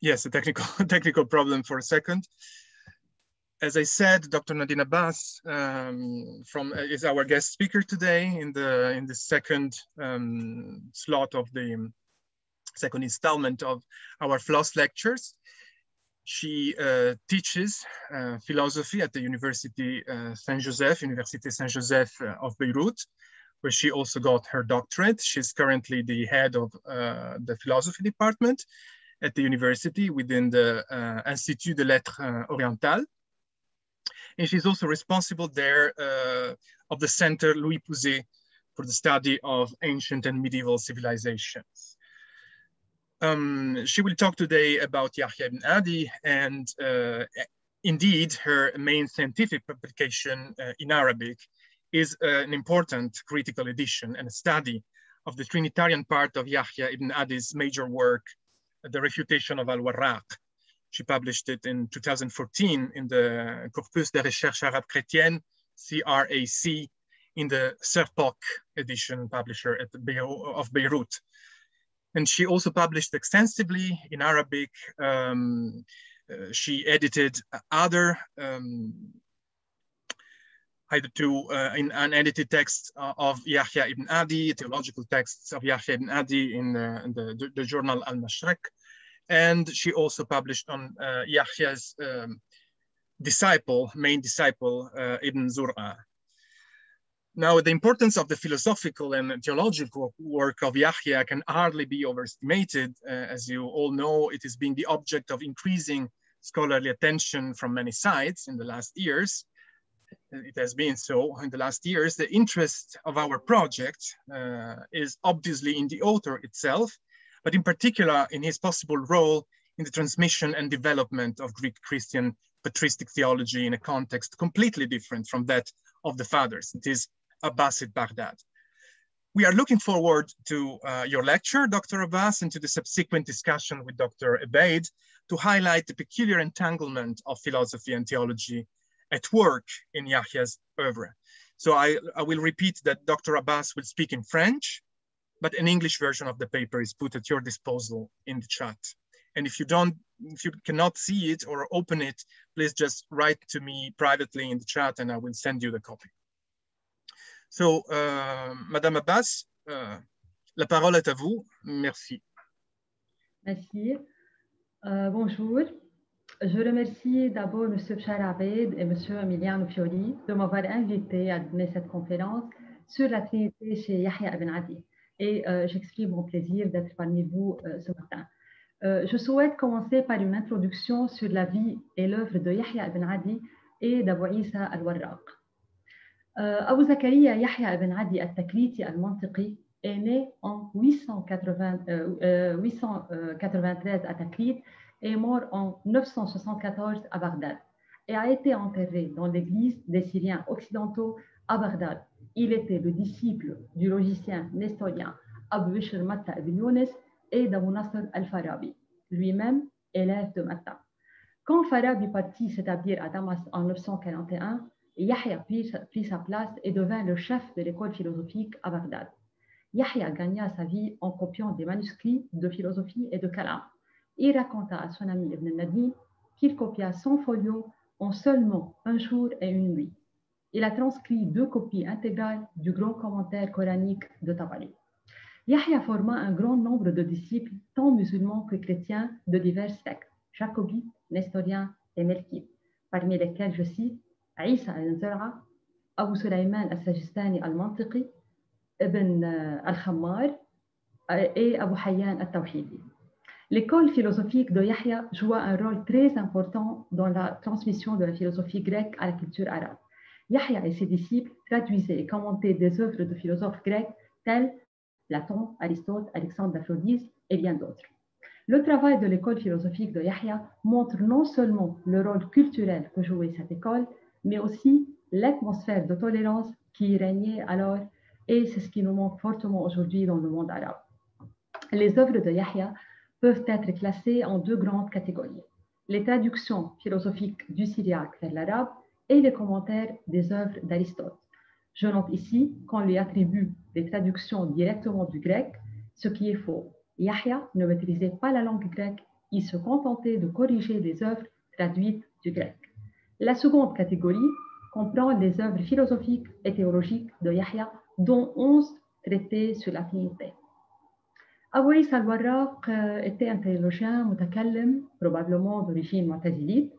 Yes, a technical technical problem for a second. As I said, Dr. Nadine Abbas is our guest speaker today in the second slot of the second installment of our FLOSS lectures. She teaches philosophy at the University Saint-Joseph, Université Saint-Joseph of Beirut, where she also got her doctorate. She's currently the head of the philosophy department at the university within the Institut des Lettres Orientales. And she's also responsible there of the Center Louis Pouzet for the study of ancient and medieval civilizations. She will talk today about Yahya ibn Adi, and indeed her main scientific publication in Arabic is an important critical edition and a study of the Trinitarian part of Yahya ibn Adi's major work, The Refutation of Al-Warraq. She published it in 2014 in the Corpus des Recherches Arabes Chrétiennes, CRAC, in the Serpoc edition publisher of Beirut. And she also published extensively in Arabic. She edited other in unedited texts of Yahya ibn Adi, theological texts of Yahya ibn Adi in the journal Al-Mashriq. And she also published on Yahya's main disciple, Ibn Zur'a. Now, the importance of the philosophical and theological work of Yahya can hardly be overestimated. As you all know, it is being the object of increasing scholarly attention from many sides in the last years. It has been so in the last years. The interest of our project is obviously in the author itself, but in particular in his possible role in the transmission and development of Greek Christian patristic theology in a context completely different from that of the fathers. It is Abbasid Baghdad. We are looking forward to your lecture, Dr. Abbas, and to the subsequent discussion with Dr. Ebaid to highlight the peculiar entanglement of philosophy and theology at work in Yahya's oeuvre. So I will repeat that Dr. Abbas will speak in French, but an English version of the paper is put at your disposal in the chat. And if you cannot see it or open it, please just write to me privately in the chat and I will send you the copy. So, Madame Abbas, la parole est à vous. Merci. Merci. Bonjour. Je remercie d'abord M. Bchar Abaid et M. Emiliano Fiori de m'avoir invité à donner cette conférence sur la Trinité chez Yahya ibn Adi. Et j'exprime mon plaisir d'être parmi vous ce matin. Je souhaite commencer par une introduction sur la vie et l'œuvre de Yahya ibn Adi et d'Abu Isa al-Warraq. Abu Zakaria Yahya ibn Adi al-Takliti al-Mantiqi est né en 893 à Taklit et est mort en 974 à Bagdad et a été enterré dans l'église des Syriens occidentaux à Bagdad. Il était le disciple du logicien nestorien Abu Bishr Matta ibn Younes et d'Abu Nasr al-Farabi, lui-même élève de Matta. Quand Farabi partit s'établir à Damas en 941, Yahya prit sa place et devint le chef de l'école philosophique à Bagdad. Yahya gagna sa vie en copiant des manuscrits de philosophie et de kalam. Il raconta à son ami Ibn Nadim qu'il copia 100 folios en seulement un jour et une nuit. Il a transcrit 2 copies intégrales du grand commentaire coranique de Tabari. Yahya forma un grand nombre de disciples, tant musulmans que chrétiens, de divers sectes, jacobites, nestoriens et melkites, parmi lesquels je cite Isa al-Zur'a, Abu Sulayman al-Sajistani al-Mantiqi, Ibn al-Khammar et Abu Hayyan al-Tawhidi. L'école philosophique de Yahya joua un rôle très important dans la transmission de la philosophie grecque à la culture arabe. Yahya et ses disciples traduisaient et commentaient des œuvres de philosophes grecs tels Platon, Aristote, Alexandre d'Aphrodise et bien d'autres. Le travail de l'école philosophique de Yahya montre non seulement le rôle culturel que jouait cette école, mais aussi l'atmosphère de tolérance qui régnait alors, et c'est ce qui nous manque fortement aujourd'hui dans le monde arabe. Les œuvres de Yahya peuvent être classées en 2 grandes catégories, les traductions philosophiques du syriaque vers l'arabe et les commentaires des œuvres d'Aristote. Je note ici qu'on lui attribue les traductions directement du grec, ce qui est faux. Yahya ne maîtrisait pas la langue grecque il se contentait de corriger les œuvres traduites du grec. La seconde catégorie comprend les œuvres philosophiques et théologiques de Yahya, dont 11 traités sur la Trinité. Abou Issa al-Warraq était un théologien mutakallim, probablement d'origine mu'tazilite.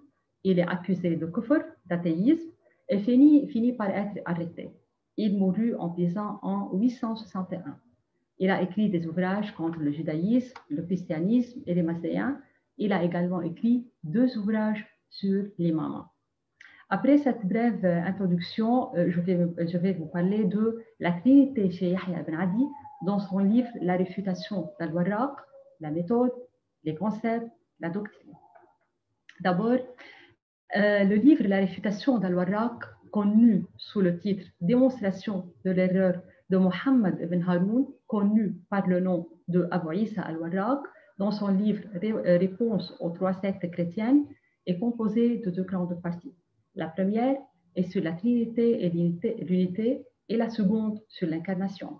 Il est accusé de kufr, d'athéisme, et finit par être arrêté. Il mourut en Pisa en 861. Il a écrit des ouvrages contre le judaïsme, le christianisme et les macéens. Il a également écrit 2 ouvrages sur l'imama. Après cette brève introduction, je vais vous parler de la Trinité chez Yahya ibn Adi dans son livre La réfutation d'Al-Warraq, la méthode, les concepts, la doctrine. D'abord, le livre La réfutation d'Al-Warraq, connu sous le titre Démonstration de l'erreur de Mohammed ibn Haroun, connu par le nom de Abou Issa al-Warraq, dans son livre Réponse aux 3 sectes chrétiennes, est composé de 2 grandes parties. La première est sur la Trinité et l'unité, et la seconde sur l'incarnation.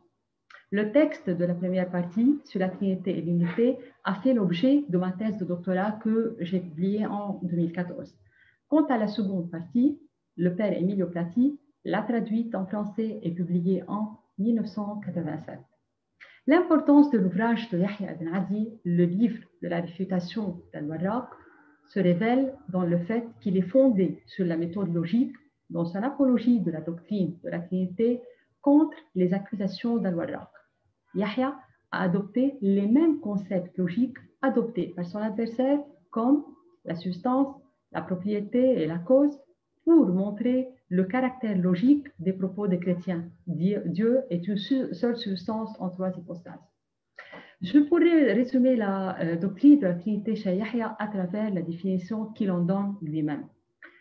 Le texte de la première partie sur la Trinité et l'unité a fait l'objet de ma thèse de doctorat que j'ai publiée en 2014. Quant à la seconde partie, le père Emilio Plati l'a traduite en français et publiée en 1987. L'importance de l'ouvrage de Yahya ibn Adi, le livre de la réfutation d'Al-Warraq, se révèle dans le fait qu'il est fondé sur la méthode logique dans son apologie de la doctrine de la Trinité contre les accusations d'Al-Warraq. Yahya a adopté les mêmes concepts logiques adoptés par son adversaire comme la substance, la propriété et la cause pour montrer le caractère logique des propos des chrétiens. Dieu est une seule substance en 3 hypostases. Je pourrais résumer la doctrine de la Trinité chez Yahya à travers la définition qu'il en donne lui-même.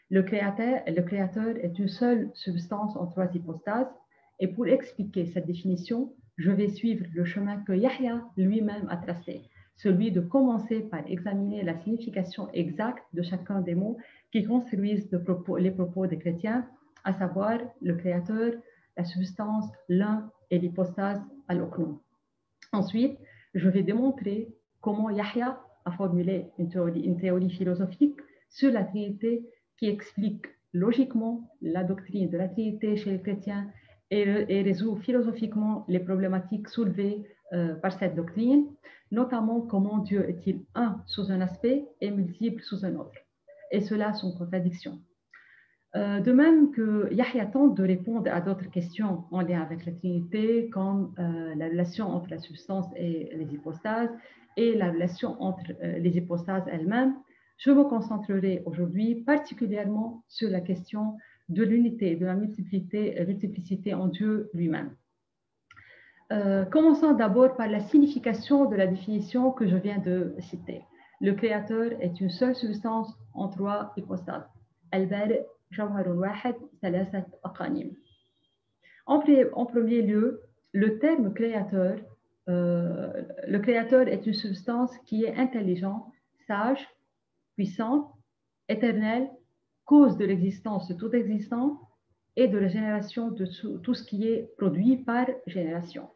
Le créateur est une seule substance en 3 hypostases, et pour expliquer cette définition, je vais suivre le chemin que Yahya lui-même a tracé, celui de commencer par examiner la signification exacte de chacun des mots qui construisent les propos des chrétiens, à savoir le créateur, la substance, l'un et l'hypostase al-Oknoum. Ensuite, je vais démontrer comment Yahya a formulé une théorie philosophique sur la Trinité qui explique logiquement la doctrine de la Trinité chez les chrétiens et résout philosophiquement les problématiques soulevées par cette doctrine, notamment comment Dieu est-il un sous un aspect et multiple sous un autre, et cela sans contradiction. De même que Yahya tente de répondre à d'autres questions en lien avec la Trinité, comme la relation entre la substance et les hypostases, et la relation entre les hypostases elles-mêmes, je me concentrerai aujourd'hui particulièrement sur la question de l'unité, de la multiplicité en Dieu lui-même. Commençons d'abord par la signification de la définition que je viens de citer. Le Créateur est une seule substance en 3 hypostases. Al-Bari' جوهر واحد ثلاثة أقانيم. En premier lieu, le terme créateur, le créateur est une substance qui est intelligente, sage, puissante, éternelle, cause de l'existence de tout existant et de la génération de tout ce qui est produit par génération.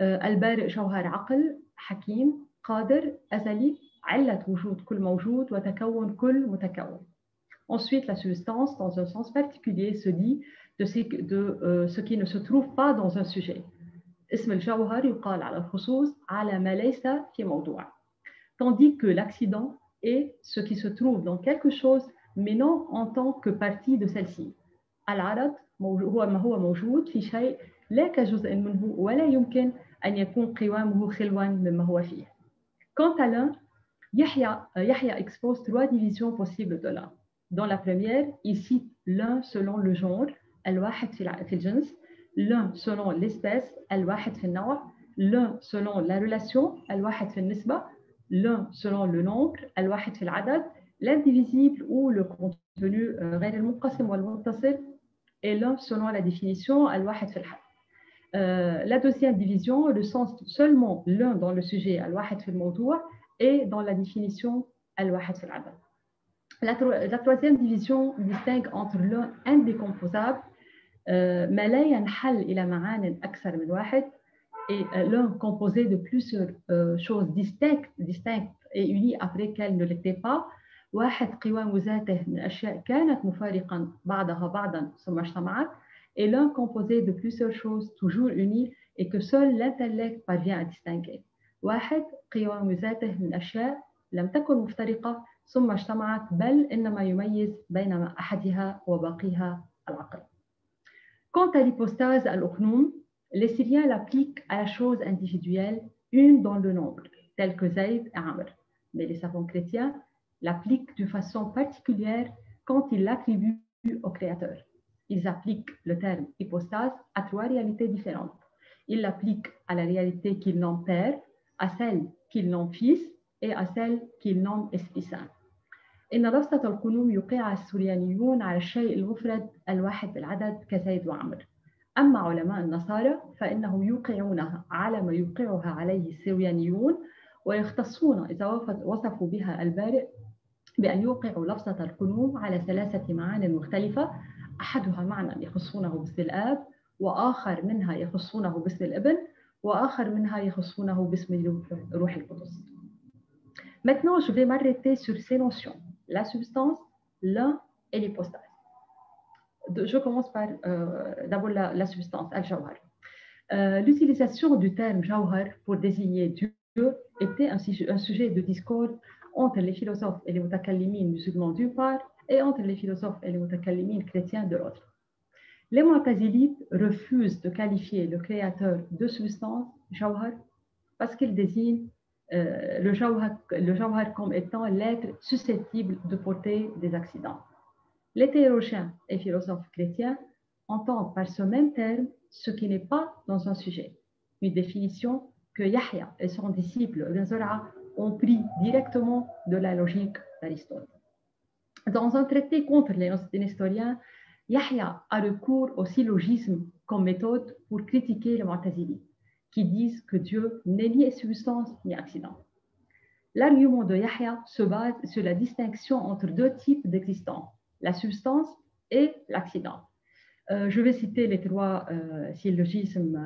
البارئ جوهر عقل حكيم قادر أزلي علة وجود كل موجود وتكون كل متكون. Ensuite, la substance, dans un sens particulier, se dit de ce qui ne se trouve pas dans un sujet. اسم الجوهر يقال على الخصوص على ما ليس في موضوع. Tandis que l'accident est ce qui se trouve dans quelque chose, mais non en tant que partie de celle-ci. العرض هو ما هو موجود في شيء لا كجزء منه ولا يمكن أن يكون قوامه خلوا مما هو فيه. Quant à l'un, Yahya expose 3 divisions possibles de l'un. Dans la première, il cite l'un selon le genre, al-wahid fil jins, l'un selon l'espèce, al-wahid fil naw', l'un selon la relation, al-wahid fil nisba, l'un selon le nombre, al-wahid fil adad, l'indivisible ou le contenu غير المنقسم والمتصل, et l'un selon la définition, al-wahid fil had. La deuxième division recense seulement l'un dans le sujet, al-wahid fil mawdu', et dans la définition, al-wahid fil adad. La troisième division distingue entre l'un indécomposable, ما لا ينحل إلى معان أكثر من واحد, et l'un composé de plusieurs choses distinctes et unis après qu'elles ne l'étaient pas. واحد قوام ذاته من أشياء كانت مفارقا بعضها بعضا ثم اجتمعت, et l'un composé de plusieurs choses toujours unies et que seul l'intellect parvient à distinguer. واحد قوام ذاته من أشياء لم تكن مفترقة ثم اجتمعت بل إنما يميز بين أحدها وباقيها العقل. Quant à l'hypostase al-Ukhnum, les Syriens l'appliquent à la chose individuelle, une dans le nombre, telle que Zayd et Amr. Mais les savants chrétiens l'appliquent d'une façon particulière quand ils l'attribuent au Créateur. Ils appliquent le terme hypostase à trois réalités différentes. Ils l'appliquent à la réalité qu'ils nomment Père, à celle qu'ils nomment Fils et à celle qu'ils nomment Esprit Saint. إن لفظة القنوم يوقعها السريانيون على الشيء المفرد الواحد بالعدد كزيد وعمر. أما علماء النصارى فإنهم يوقعونها على ما يوقعها عليه السريانيون ويختصون إذا وصفوا بها البارئ بأن يوقعوا لفظة القنوم على ثلاثة معان مختلفة, أحدها معنى يخصونه باسم الآب, وآخر منها يخصونه باسم الابن, وآخر منها يخصونه باسم روح القدس. Maintenant, je vais m'arrêter sur ces notions, la substance, l'un et l'hypostase. Je commence par d'abord la substance, al-jawhar. L'utilisation du terme jawhar pour désigner Dieu était un sujet de discorde entre les philosophes et les mutakallimin musulmans d'une part et entre les philosophes et les mutakallimin chrétiens de l'autre. Les mu'tazilites refusent de qualifier le créateur de substance, jawhar, parce qu'ils désignent le jawhar comme étant l'être susceptible de porter des accidents. Les théologiens et philosophes chrétiens entendent par ce même terme ce qui n'est pas dans un sujet, une définition que Yahya et son disciple Ibn Zur'a ont pris directement de la logique d'Aristote. Dans un traité contre les nestoriens, Yahya a recours au syllogisme comme méthode pour critiquer les mu'tazilites, qui disent que Dieu n'est ni substance ni accident. L'argument de Yahya se base sur la distinction entre deux types d'existence, la substance et l'accident. Je vais citer les trois syllogismes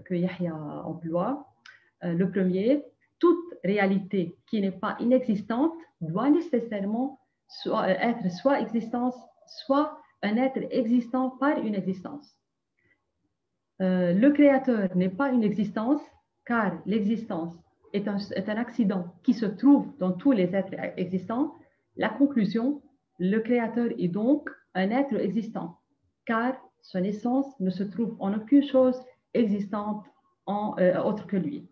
que Yahya emploie. Le premier, toute réalité qui n'est pas inexistante doit nécessairement être soit existence, soit un être existant par une existence. Le créateur n'est pas une existence, car l'existence est un accident qui se trouve dans tous les êtres existants. La conclusion, le créateur est donc un être existant, car son essence ne se trouve en aucune chose existante autre que lui.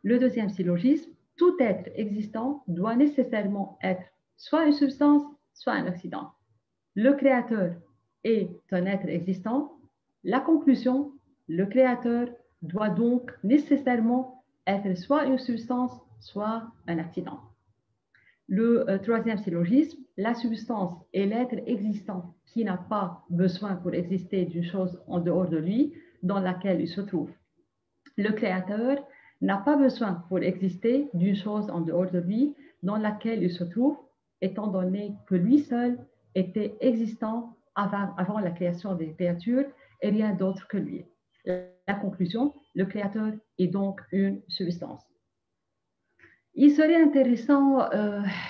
Le deuxième syllogisme, tout être existant doit nécessairement être soit une substance, soit un accident. Le créateur est un être existant. La conclusion, le créateur doit donc nécessairement être soit une substance, soit un accident. Le troisième syllogisme, la substance est l'être existant qui n'a pas besoin pour exister d'une chose en dehors de lui dans laquelle il se trouve. Le créateur n'a pas besoin pour exister d'une chose en dehors de lui dans laquelle il se trouve, étant donné que lui seul était existant avant la création des créatures et rien d'autre que lui. La conclusion, le créateur est donc une substance. Il serait intéressant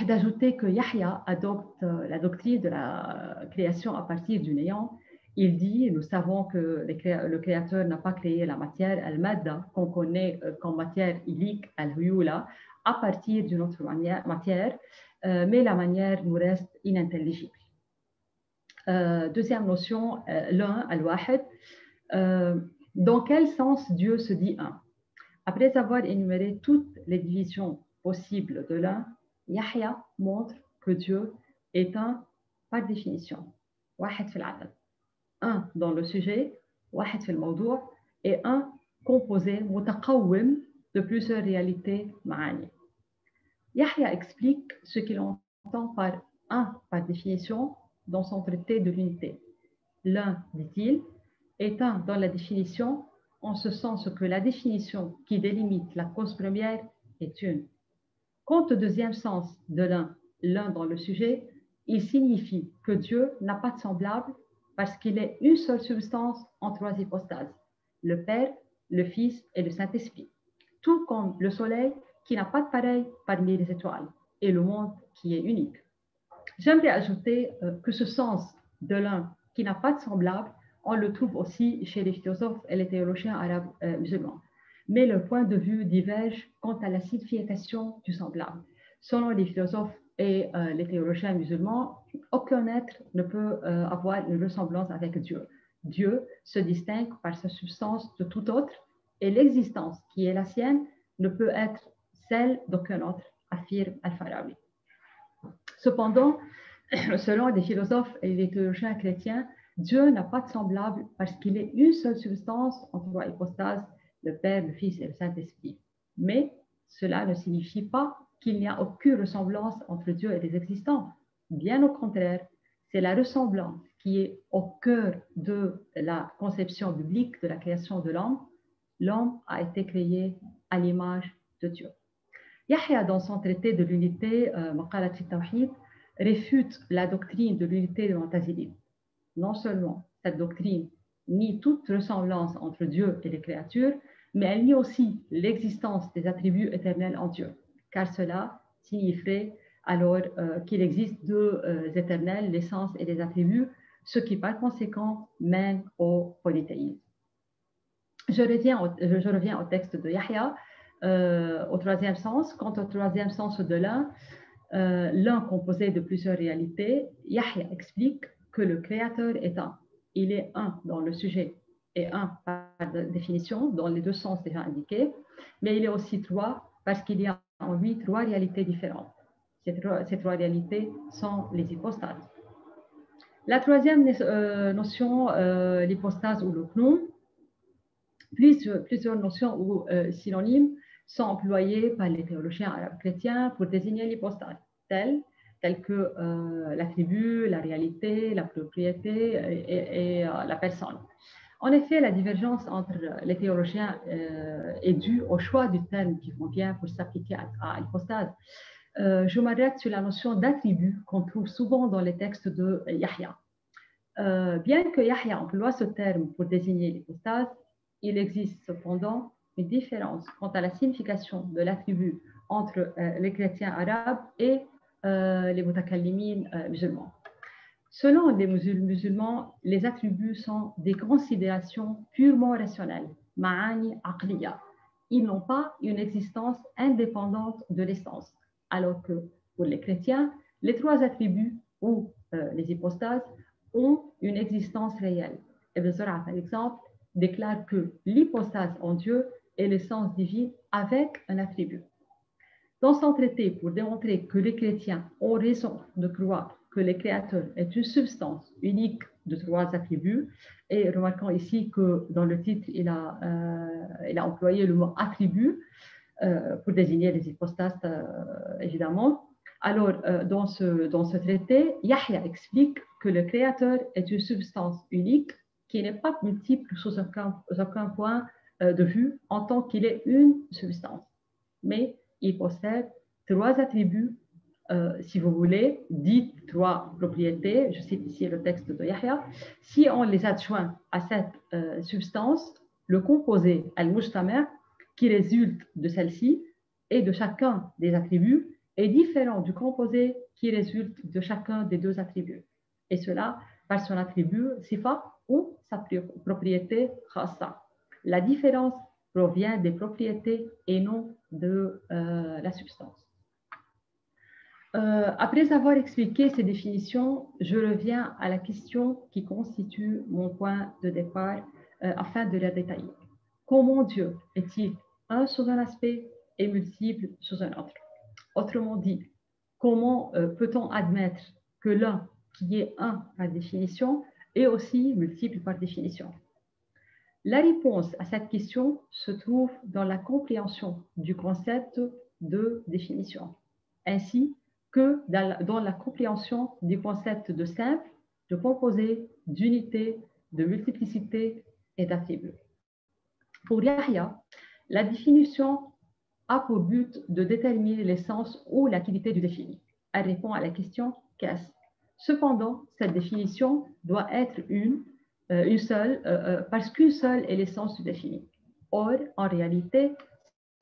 d'ajouter que Yahya adopte la doctrine de la création à partir du néant. Il dit, nous savons que le créateur n'a pas créé la matière, al-madda, qu'on connaît comme matière illique, al-huyula, à partir d'une autre matière, mais la manière nous reste inintelligible. Deuxième notion, l'un, al-wahid. Dans quel sens Dieu se dit un? Après avoir énuméré toutes les divisions possibles de l'un, Yahya montre que Dieu est un par définition. واحد في العدد. Un dans le sujet, واحد في الموضوع, et un composé متقوم de plusieurs réalités معاني. Yahya explique ce qu'il entend par un par définition dans son traité de l'unité. L'un, dit-il, est un dans la définition, en ce sens que la définition qui délimite la cause première est une. Quant au deuxième sens de l'un dans le sujet, il signifie que Dieu n'a pas de semblable parce qu'il est une seule substance en trois hypostases, le Père, le Fils et le Saint-Esprit. Tout comme le Soleil qui n'a pas de pareil parmi les étoiles et le monde qui est unique. J'aimerais ajouter que ce sens de l'un qui n'a pas de semblable, on le trouve aussi chez les philosophes et les théologiens arabes musulmans. Mais leurs points de vue divergent quant à la signification du semblable. Selon les philosophes et les théologiens musulmans, aucun être ne peut avoir une ressemblance avec Dieu. Dieu se distingue par sa substance de tout autre et l'existence qui est la sienne ne peut être celle d'aucun autre, affirme Al-Farabi. Cependant, selon les philosophes et les théologiens chrétiens, Dieu n'a pas de semblable parce qu'il est une seule substance en trois hypostases, le Père, le Fils et le Saint-Esprit. Mais cela ne signifie pas qu'il n'y a aucune ressemblance entre Dieu et les existants. Bien au contraire, c'est la ressemblance qui est au cœur de la conception biblique de la création de l'homme. L'homme a été créé à l'image de Dieu. Yahya, dans son traité de l'unité, Maqalat al-Tawhid, réfute la doctrine de l'unité de Mu'tazili. Non seulement cette doctrine nie toute ressemblance entre Dieu et les créatures, mais elle nie aussi l'existence des attributs éternels en Dieu, car cela signifierait alors qu'il existe deux éternels, l'essence et les attributs, ce qui par conséquent mène au polythéisme. Je reviens au texte de Yahya, au troisième sens. Quant au troisième sens de l'un composé de plusieurs réalités, Yahya explique que le créateur est un. Il est un dans le sujet et un par définition, dans les deux sens déjà indiqués, mais il est aussi trois parce qu'il y a en lui trois réalités différentes. Ces trois réalités sont les hypostases. La troisième notion, l'hypostase ou le knoum, plusieurs notions ou synonymes sont employés par les théologiens arabes chrétiens pour désigner l'hypostase, telle que l'attribut, la réalité, la propriété et la personne. En effet, la divergence entre les théologiens est due au choix du terme qui convient pour s'appliquer à l'hypostase. Je m'arrête sur la notion d'attribut qu'on trouve souvent dans les textes de Yahya. Bien que Yahya emploie ce terme pour désigner l'hypostase, il existe cependant une différence quant à la signification de l'attribut entre les chrétiens arabes et les mutakallimin musulmans. Selon les musulmans, les attributs sont des considérations purement rationnelles, ma'ani aqliya. Ils n'ont pas une existence indépendante de l'essence, alors que pour les chrétiens, les trois attributs ou les hypostases ont une existence réelle. Ibn Zur'a, par exemple, déclare que l'hypostase en Dieu est l'essence divine avec un attribut. Dans son traité, pour démontrer que les chrétiens ont raison de croire que le Créateur est une substance unique de trois attributs, et remarquons ici que dans le titre, il a employé le mot attribut pour désigner les hypostases, évidemment. Alors, dans ce traité, Yahya explique que le Créateur est une substance unique qui n'est pas multiple sous aucun point de vue en tant qu'il est une substance. Mais il possède trois attributs, si vous voulez, dites trois propriétés. Je cite ici le texte de Yahya. Si on les adjoint à cette substance, le composé al-mujtama' qui résulte de celle-ci et de chacun des attributs est différent du composé qui résulte de chacun des deux attributs. Et cela par son attribut sifa ou sa propriété khassa. La différence provient des propriétés et non de la substance. Après avoir expliqué ces définitions, je reviens à la question qui constitue mon point de départ afin de la détailler. Comment Dieu est-il un sous un aspect et multiple sous un autre? Autrement dit, comment peut-on admettre que l'un qui est un par définition est aussi multiple par définition? La réponse à cette question se trouve dans la compréhension du concept de définition, ainsi que dans la compréhension du concept de simple, de composé, d'unité, de multiplicité et d'attribut. Pour Yahya, la définition a pour but de déterminer l'essence ou l'activité du défini. Elle répond à la question « qu'est-ce ». Cependant, cette définition doit être une seule, parce qu'une seule est l'essence du défini. Or, en réalité,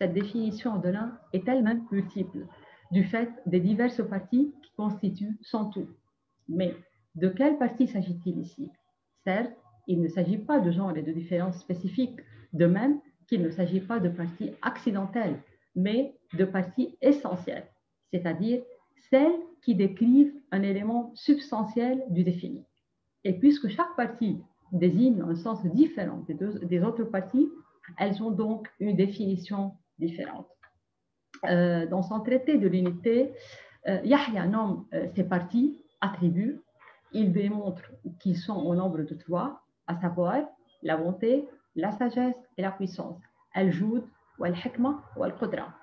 cette définition de l'un est elle-même multiple, du fait des diverses parties qui constituent son tout. Mais de quelle partie s'agit-il ici? Certes, il ne s'agit pas de genre et de différences spécifiques, de même qu'il ne s'agit pas de parties accidentelles, mais de parties essentielles, c'est-à-dire celles qui décrivent un élément substantiel du défini. Et puisque chaque partie désigne un sens différent des autres parties, elles ont donc une définition différente. Dans son traité de l'unité, Yahya nomme ces parties attributs. Il démontre qu'ils sont au nombre de 3, à savoir la bonté, la sagesse et la puissance. Al-Joud, Al-Hikma ou Al-Qudra.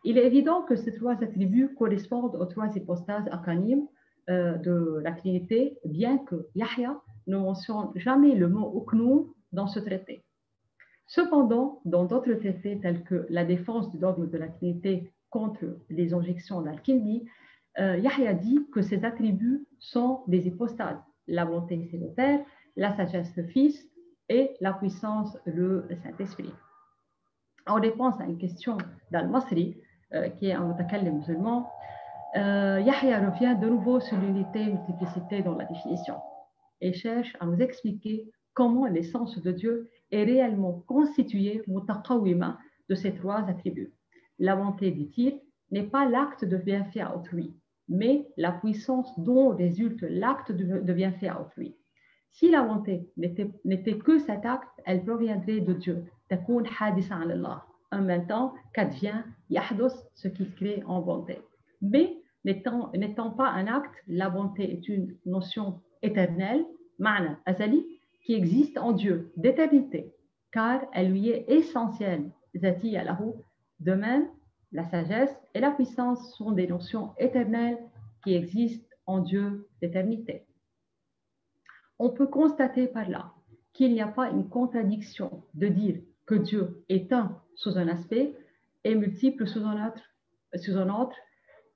Il est évident que ces 3 attributs correspondent aux 3 hypostases acronymes de la Trinité, bien que Yahya ne mentionne jamais le mot Uknoum dans ce traité. Cependant, dans d'autres traités tels que la défense du dogme de la Trinité contre les objections d'Al-Kindi, Yahya dit que ces attributs sont des hypostases. La bonté, c'est le Père, la sagesse, le Fils, et la puissance, le Saint-Esprit. On réponse à une question d'Al-Masri, qui est un mutakallim musulman, Yahya revient de nouveau sur l'unité et multiplicité dans la définition et cherche à nous expliquer comment l'essence de Dieu est réellement constituée mutaqawima de ces 3 attributs. La bonté, dit-il, n'est pas l'acte de bienfait à autrui, mais la puissance dont résulte l'acte de bienfait à autrui. Si la bonté n'était que cet acte, elle proviendrait de Dieu. Takoun hadisa an Allah. En même temps qu'advient yahdus, ce qui crée en bonté. Mais n'étant pas un acte, la bonté est une notion éternelle, ma'na azali, qui existe en Dieu d'éternité, car elle lui est essentielle. Zati alahu. De même, la sagesse et la puissance sont des notions éternelles qui existent en Dieu d'éternité. On peut constater par là qu'il n'y a pas une contradiction de dire que Dieu est un sous un aspect et multiple sous un autre,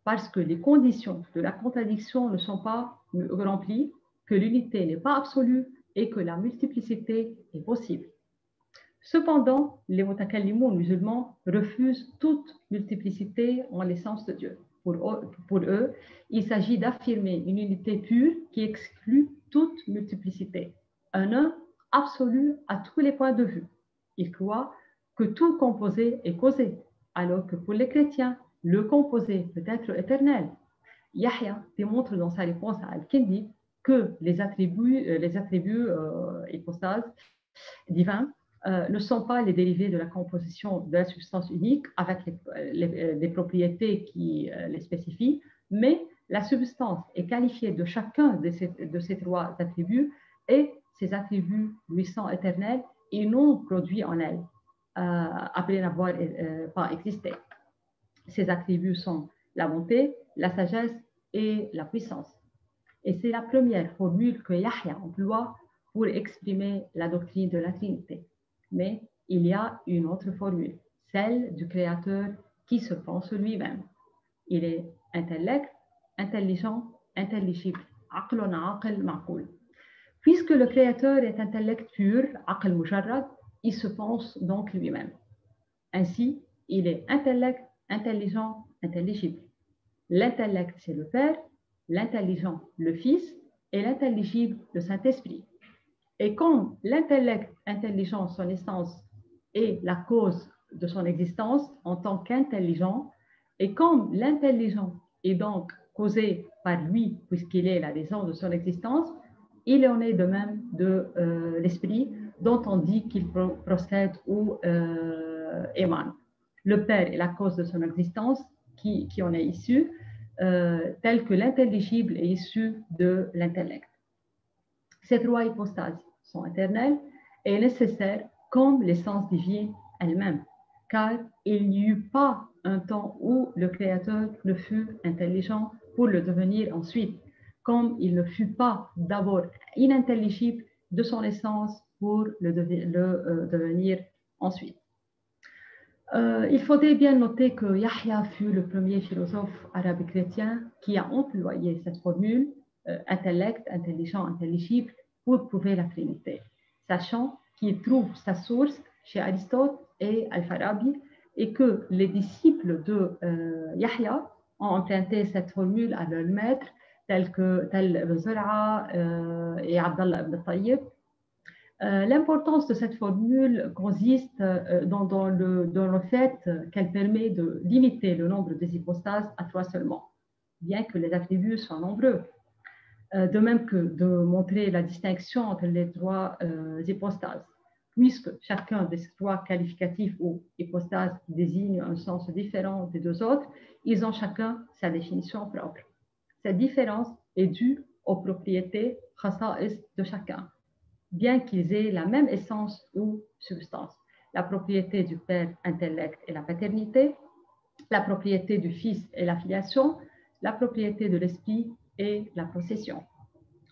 parce que les conditions de la contradiction ne sont pas remplies, que l'unité n'est pas absolue et que la multiplicité est possible. Cependant, les mutakallimoun musulmans refusent toute multiplicité en l'essence de Dieu. Pour eux, il s'agit d'affirmer une unité pure qui exclut toute multiplicité, un un absolu à tous les points de vue. Ils croient que tout composé est causé, alors que pour les chrétiens, le composé peut être éternel. Yahya démontre dans sa réponse à Al-Kindi que les attributs hypostases divins ne sont pas les dérivés de la composition de la substance unique avec les propriétés qui les spécifient, mais la substance est qualifiée de chacun de ces 3 attributs et ces attributs lui sont éternels et non produits en elle, après n'avoir pas existé. Ces attributs sont la bonté, la sagesse et la puissance. Et c'est la première formule que Yahya emploie pour exprimer la doctrine de la Trinité. Mais il y a une autre formule, celle du Créateur qui se pense lui-même. Il est intellect, intelligent, intelligible. Aqlun aql ma'qul. Puisque le Créateur est intellect pur, aql mujarrad, il se pense donc lui-même. Ainsi, il est intellect, intelligent, intelligible. L'intellect, c'est le Père, l'intelligent, le Fils, et l'intelligible, le Saint-Esprit. Et comme l'intellect intelligent, son essence, est la cause de son existence en tant qu'intelligent, et comme l'intelligent est donc causé par lui, puisqu'il est la raison de son existence, il en est de même de l'esprit dont on dit qu'il procède ou émane. Le Père est la cause de son existence qui en est issu, tel que l'intelligible est issu de l'intellect. Ces 3 hypostases sont éternelles et nécessaires comme l'essence divine elle-même, car il n'y eut pas un temps où le Créateur ne fut intelligent pour le devenir ensuite, comme il ne fut pas d'abord inintelligible de son essence pour le devenir ensuite. Il faudrait bien noter que Yahya fut le premier philosophe arabe chrétien qui a employé cette formule intellect, intelligent, intelligible pour prouver la Trinité, sachant qu'il trouve sa source chez Aristote et Al-Farabi et que les disciples de Yahya ont emprunté cette formule à leurs maîtres, tels Ibn Zur'a et Abdallah ibn Tayyib. L'importance de cette formule consiste dans le fait qu'elle permet de limiter le nombre des hypostases à 3 seulement, bien que les attributs soient nombreux. De même que de montrer la distinction entre les 3 hypostases, puisque chacun des 3 qualificatifs ou hypostases désigne un sens différent des 2 autres, ils ont chacun sa définition propre. Cette différence est due aux propriétés khasa'is de chacun, bien qu'ils aient la même essence ou substance. La propriété du père, intellect et la paternité, la propriété du fils et la filiation, la propriété de l'esprit et la possession.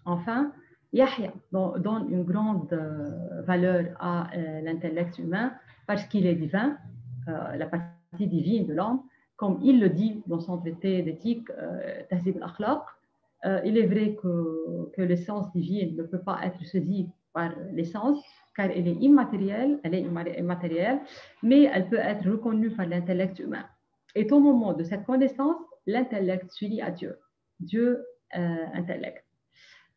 Enfin, Yahya donne une grande valeur à l'intellect humain parce qu'il est divin, la partie divine de l'homme, comme il le dit dans son traité d'éthique, Tahzib al-Akhlaq. Il est vrai que l'essence divine ne peut pas être saisie par l'essence, car elle est immatérielle, mais elle peut être reconnue par l'intellect humain. Et au moment de cette connaissance, l'intellect s'unit à Dieu. Dieu, intellect.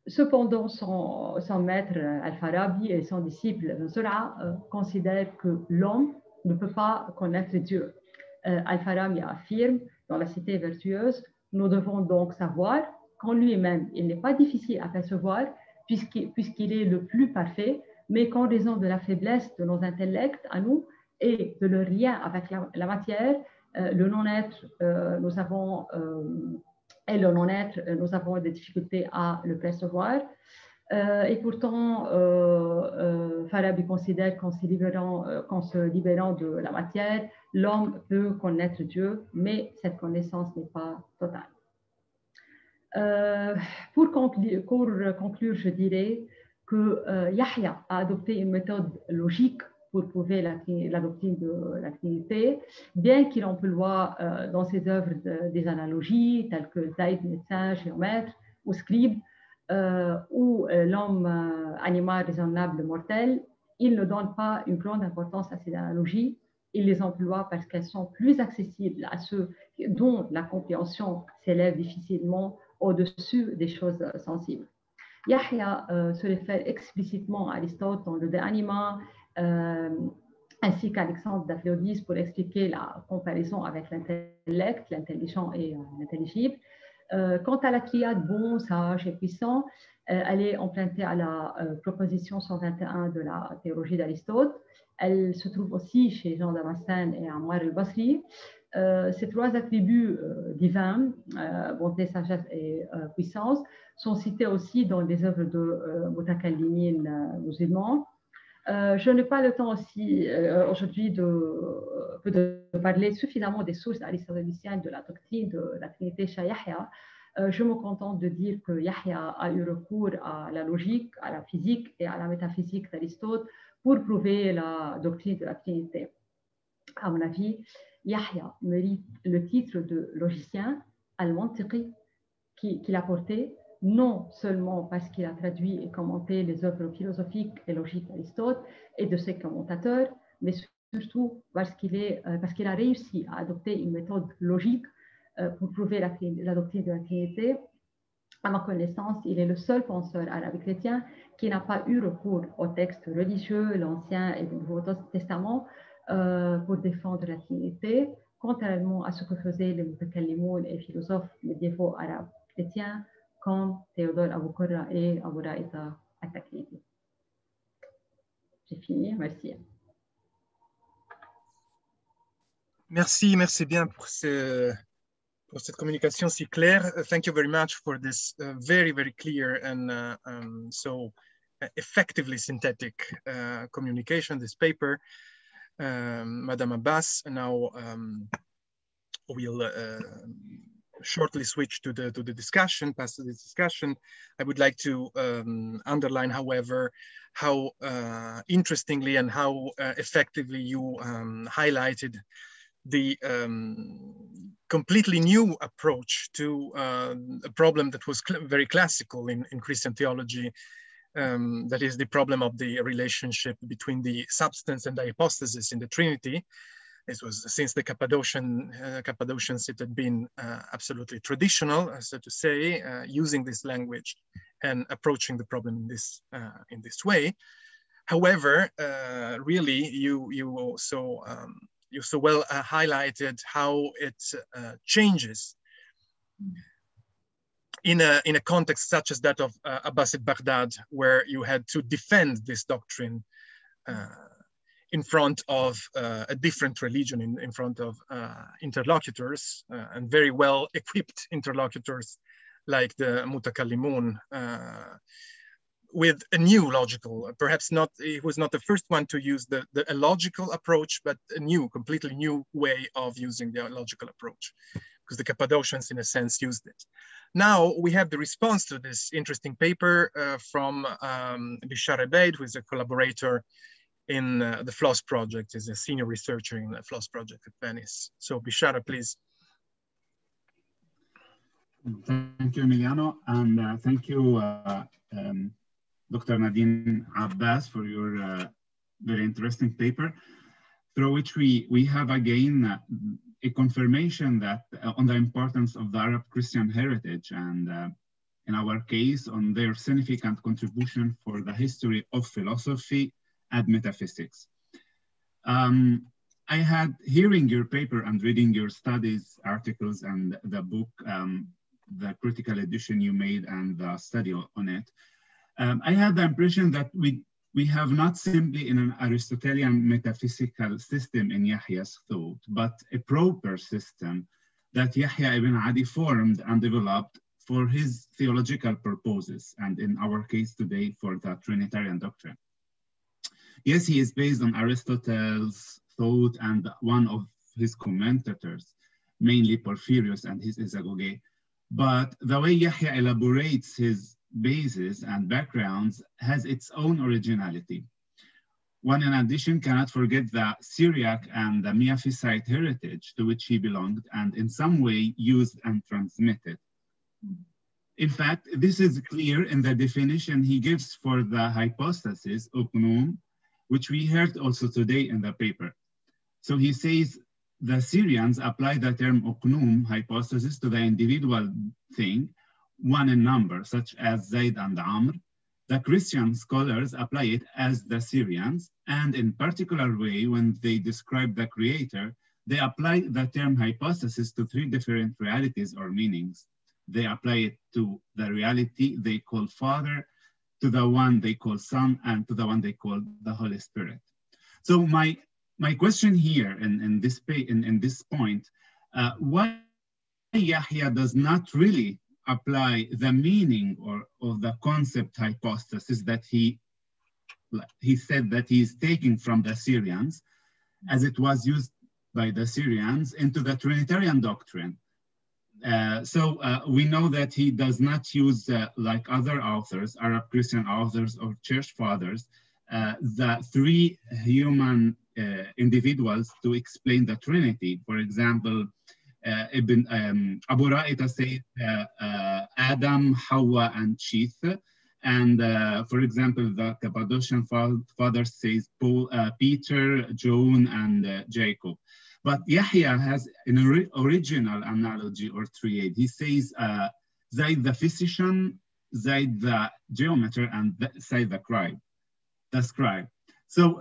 Cependant, son maître Al-Farabi et son disciple Zur'a considèrent que l'homme ne peut pas connaître Dieu. Al-Farabi affirme dans La Cité vertueuse, nous devons donc savoir qu'en lui-même, il n'est pas difficile à percevoir puisqu'il est le plus parfait, mais qu'en raison de la faiblesse de nos intellects à nous et de leur lien avec la matière, le non-être, nous avons des difficultés à le percevoir. Et pourtant, Farabi considère qu'en se libérant de la matière, l'homme peut connaître Dieu, mais cette connaissance n'est pas totale. Pour conclure, je dirais que Yahya a adopté une méthode logique pour prouver la doctrine de la Trinité, bien qu'il emploie dans ses œuvres des analogies telles que Zaïd, médecin, géomètre ou scribe, ou l'homme animal raisonnable mortel. Il ne donne pas une grande importance à ces analogies. Il les emploie parce qu'elles sont plus accessibles à ceux dont la compréhension s'élève difficilement au-dessus des choses sensibles. Yahya se réfère explicitement à Aristote dans le De Anima, ainsi qu'Alexandre d'Apléodis pour expliquer la comparaison avec l'intellect, l'intelligent et l'intelligible. Quant à la triade bon, sage et puissant, elle est empruntée à la proposition 121 de la théologie d'Aristote. Elle se trouve aussi chez Jean Damascène et Ammar el-Basri. Ces 3 attributs divins, bonté, sagesse et puissance, sont cités aussi dans des œuvres de mutakallimin musulmans. Je n'ai pas le temps aussi aujourd'hui de parler suffisamment des sources aristotéliciennes de la doctrine de la Trinité chez Yahya. Je me contente de dire que Yahya a eu recours à la logique, à la physique et à la métaphysique d'Aristote pour prouver la doctrine de la Trinité. À mon avis, Yahya mérite le titre de logicien al-Mantiqi qu'il a porté, non seulement parce qu'il a traduit et commenté les œuvres philosophiques et logiques d'Aristote et de ses commentateurs, mais surtout parce qu'il a réussi à adopter une méthode logique pour prouver la doctrine de la Trinité. À ma connaissance, il est le seul penseur arabe chrétien qui n'a pas eu recours aux textes religieux, l'Ancien et le Nouveau Testament, pour défendre la Trinité, contrairement à ce que faisaient les mutakallimoun et philosophes médiévaux arabes chrétiens comme Théodore Abou Qurra et Abou Ra'ita al-Taklidi. J'ai fini, merci. Merci bien pour cette communication si claire. Thank you very much for this very clear and so effectively synthetic communication, this paper. Madame Abbas, now we'll shortly switch to the discussion, pass to the discussion. I would like to underline, however, how interestingly and how effectively you highlighted the completely new approach to a problem that was very classical in Christian theology, that is the problem of the relationship between the substance and the hypostasis in the Trinity. This was since the Cappadocians, it had been absolutely traditional, so to say, using this language and approaching the problem in this way. However, really, you so well highlighted how it changes in a context such as that of Abbasid Baghdad, where you had to defend this doctrine in front of a different religion, in front of interlocutors, and very well equipped interlocutors like the Mutakallimun, with a new logical, perhaps not, he was not the first one to use the logical approach, but a completely new way of using the logical approach, because the Cappadocians, in a sense, used it. Now we have the response to this interesting paper from Bishar Ebeid, who is a collaborator in the FLOSS project, is a senior researcher in the FLOSS project at Venice. So Bishara, please. Thank you, Emiliano, and thank you, Dr. Nadine Abbas, for your very interesting paper, through which we have again a confirmation that on the importance of the Arab Christian heritage, and in our case, on their significant contribution for the history of philosophy and metaphysics. I had, hearing your paper and reading your studies, articles, and the book, the critical edition you made and the study on it, I had the impression that we have not simply in an Aristotelian metaphysical system in Yahya's thought, but a proper system that Yahya ibn Adi formed and developed for his theological purposes, and in our case today for the Trinitarian doctrine. Yes, he is based on Aristotle's thought and one of his commentators, mainly Porphyrius and his Isagoge, but the way Yahya elaborates his bases and backgrounds has its own originality. One, in addition, cannot forget the Syriac and the Miaphysite heritage to which he belonged and in some way used and transmitted. In fact, this is clear in the definition he gives for the hypostasis, uknum, which we heard also today in the paper. So he says, the Syrians apply the term uknum, hypostasis, to the individual thing, one in number, such as Zayd and Amr. The Christian scholars apply it as the Syrians, and in particular way, when they describe the creator, they apply the term hypostasis to three different realities or meanings. They apply it to the reality they call Father, to the one they call Son, and to the one they call the Holy Spirit. So my question here in this point, why Yahya does not really apply the meaning of the concept hypostasis that he said that he is taking from the Syrians, as it was used by the Syrians, into the Trinitarian doctrine. So we know that he does not use, like other authors, Arab Christian authors or church fathers, the three human individuals to explain the Trinity. For example, Abu Ra'ita says Adam, Hawa, and Sheeth. And for example, the Cappadocian father says Peter, John, and Jacob. But Yahya has an original analogy or triad. He says Zayd the physician, Zayd the geometer, and Zayd the scribe. So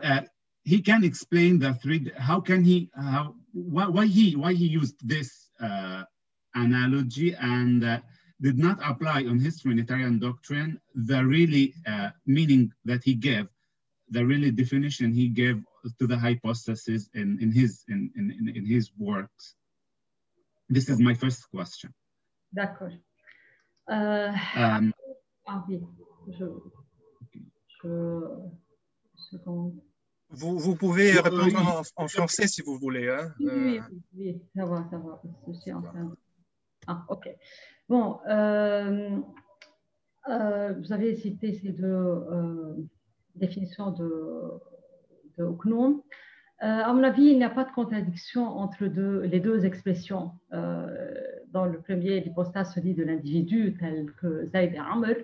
he can explain the three. How can he? Why he used this analogy and did not apply on his Trinitarian doctrine the really meaning that he gave, the really definition he gave to the hypostasis in his works. This is my first question. D'accord. Vous pouvez répondre en français si vous voulez. Hein? Oui, ça va. Je suis en train de... Ah, ok. Bon, vous avez cité ces deux définitions de uknum. À mon avis, il n'y a pas de contradiction entre les deux expressions. Dans le premier, l'hypostase se dit de l'individu, tel que Zayd et Amr.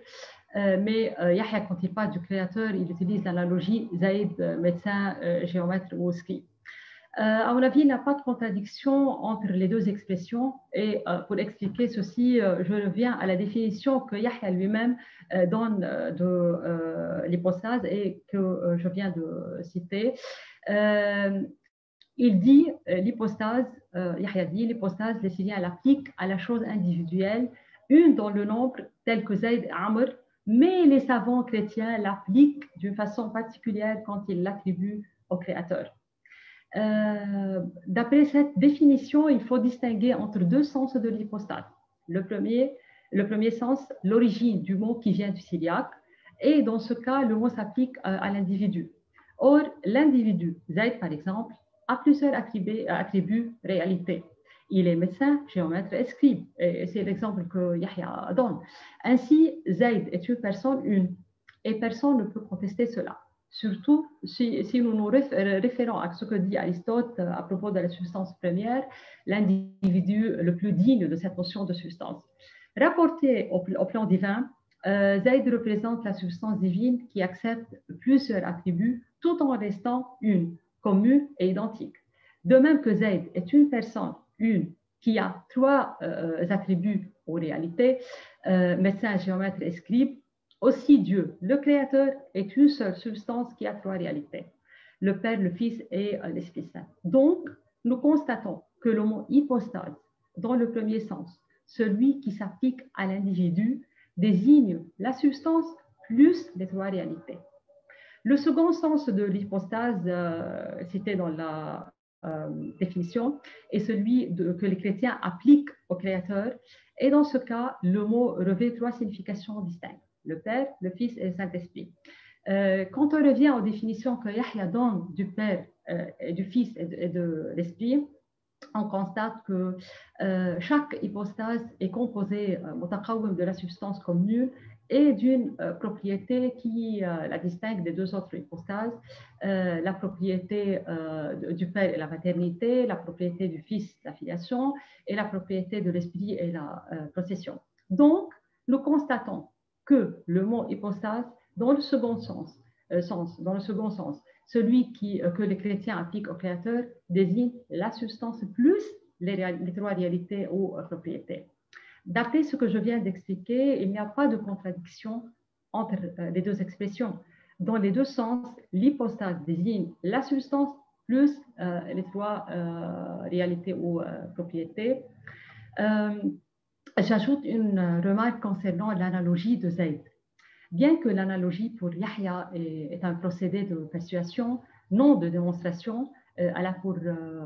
Mais Yahya, quand il parle du créateur, il utilise l'analogie Zayd, médecin, géomètre ou ski. À mon avis, il n'y a pas de contradiction entre les deux expressions. Et pour expliquer ceci, je reviens à la définition que Yahya lui-même donne de l'hypostase et que je viens de citer. Il dit l'hypostase, Yahya dit l'hypostase, les Syriens l'appliquent à la chose individuelle, une dans le nombre tel que Zayd et Amr, mais les savants chrétiens l'appliquent d'une façon particulière quand ils l'attribuent au Créateur. D'après cette définition, il faut distinguer entre deux sens de l'hypostase. Le premier sens, l'origine du mot qui vient du syriaque, et dans ce cas, le mot s'applique à l'individu. Or, l'individu, Zayd par exemple, a plusieurs attributs réalité. Il est médecin, géomètre et scribe. Et c'est l'exemple que Yahya donne. Ainsi, Zayd est une personne une, et personne ne peut contester cela. Surtout si nous nous référons à ce que dit Aristote à propos de la substance première, l'individu le plus digne de cette notion de substance. Rapporté au plan divin, Zayd représente la substance divine qui accepte plusieurs attributs tout en restant une, commune et identique. De même que Zayd est une personne, une, qui a trois attributs aux réalités, médecin, géomètre et scribe, aussi Dieu, le Créateur, est une seule substance qui a trois réalités, le Père, le Fils et l'Esprit Saint. Donc, nous constatons que le mot hypostase, dans le premier sens, celui qui s'applique à l'individu, désigne la substance plus les trois réalités. Le second sens de l'hypostase, cité dans la définition, est celui que les chrétiens appliquent au Créateur, et dans ce cas, le mot revêt trois significations distinctes. Le Père, le Fils et le Saint-Esprit. Quand on revient aux définitions que Yahya donne du Père, du Fils et de l'Esprit, on constate que chaque hypostase est composée de la substance commune et d'une propriété qui la distingue des deux autres hypostases, la propriété du Père et la maternité, la propriété du Fils, la filiation, et la propriété de l'Esprit et la procession. Donc, nous constatons que le mot hypostase, dans le second sens, celui que les chrétiens appliquent au Créateur, désigne la substance plus les trois réalités ou propriétés. D'après ce que je viens d'expliquer, il n'y a pas de contradiction entre les deux expressions. Dans les deux sens, l'hypostase désigne la substance plus les trois réalités ou propriétés. J'ajoute une remarque concernant l'analogie de Zayd. Bien que l'analogie pour Yahya est un procédé de persuasion, non de démonstration, elle a pour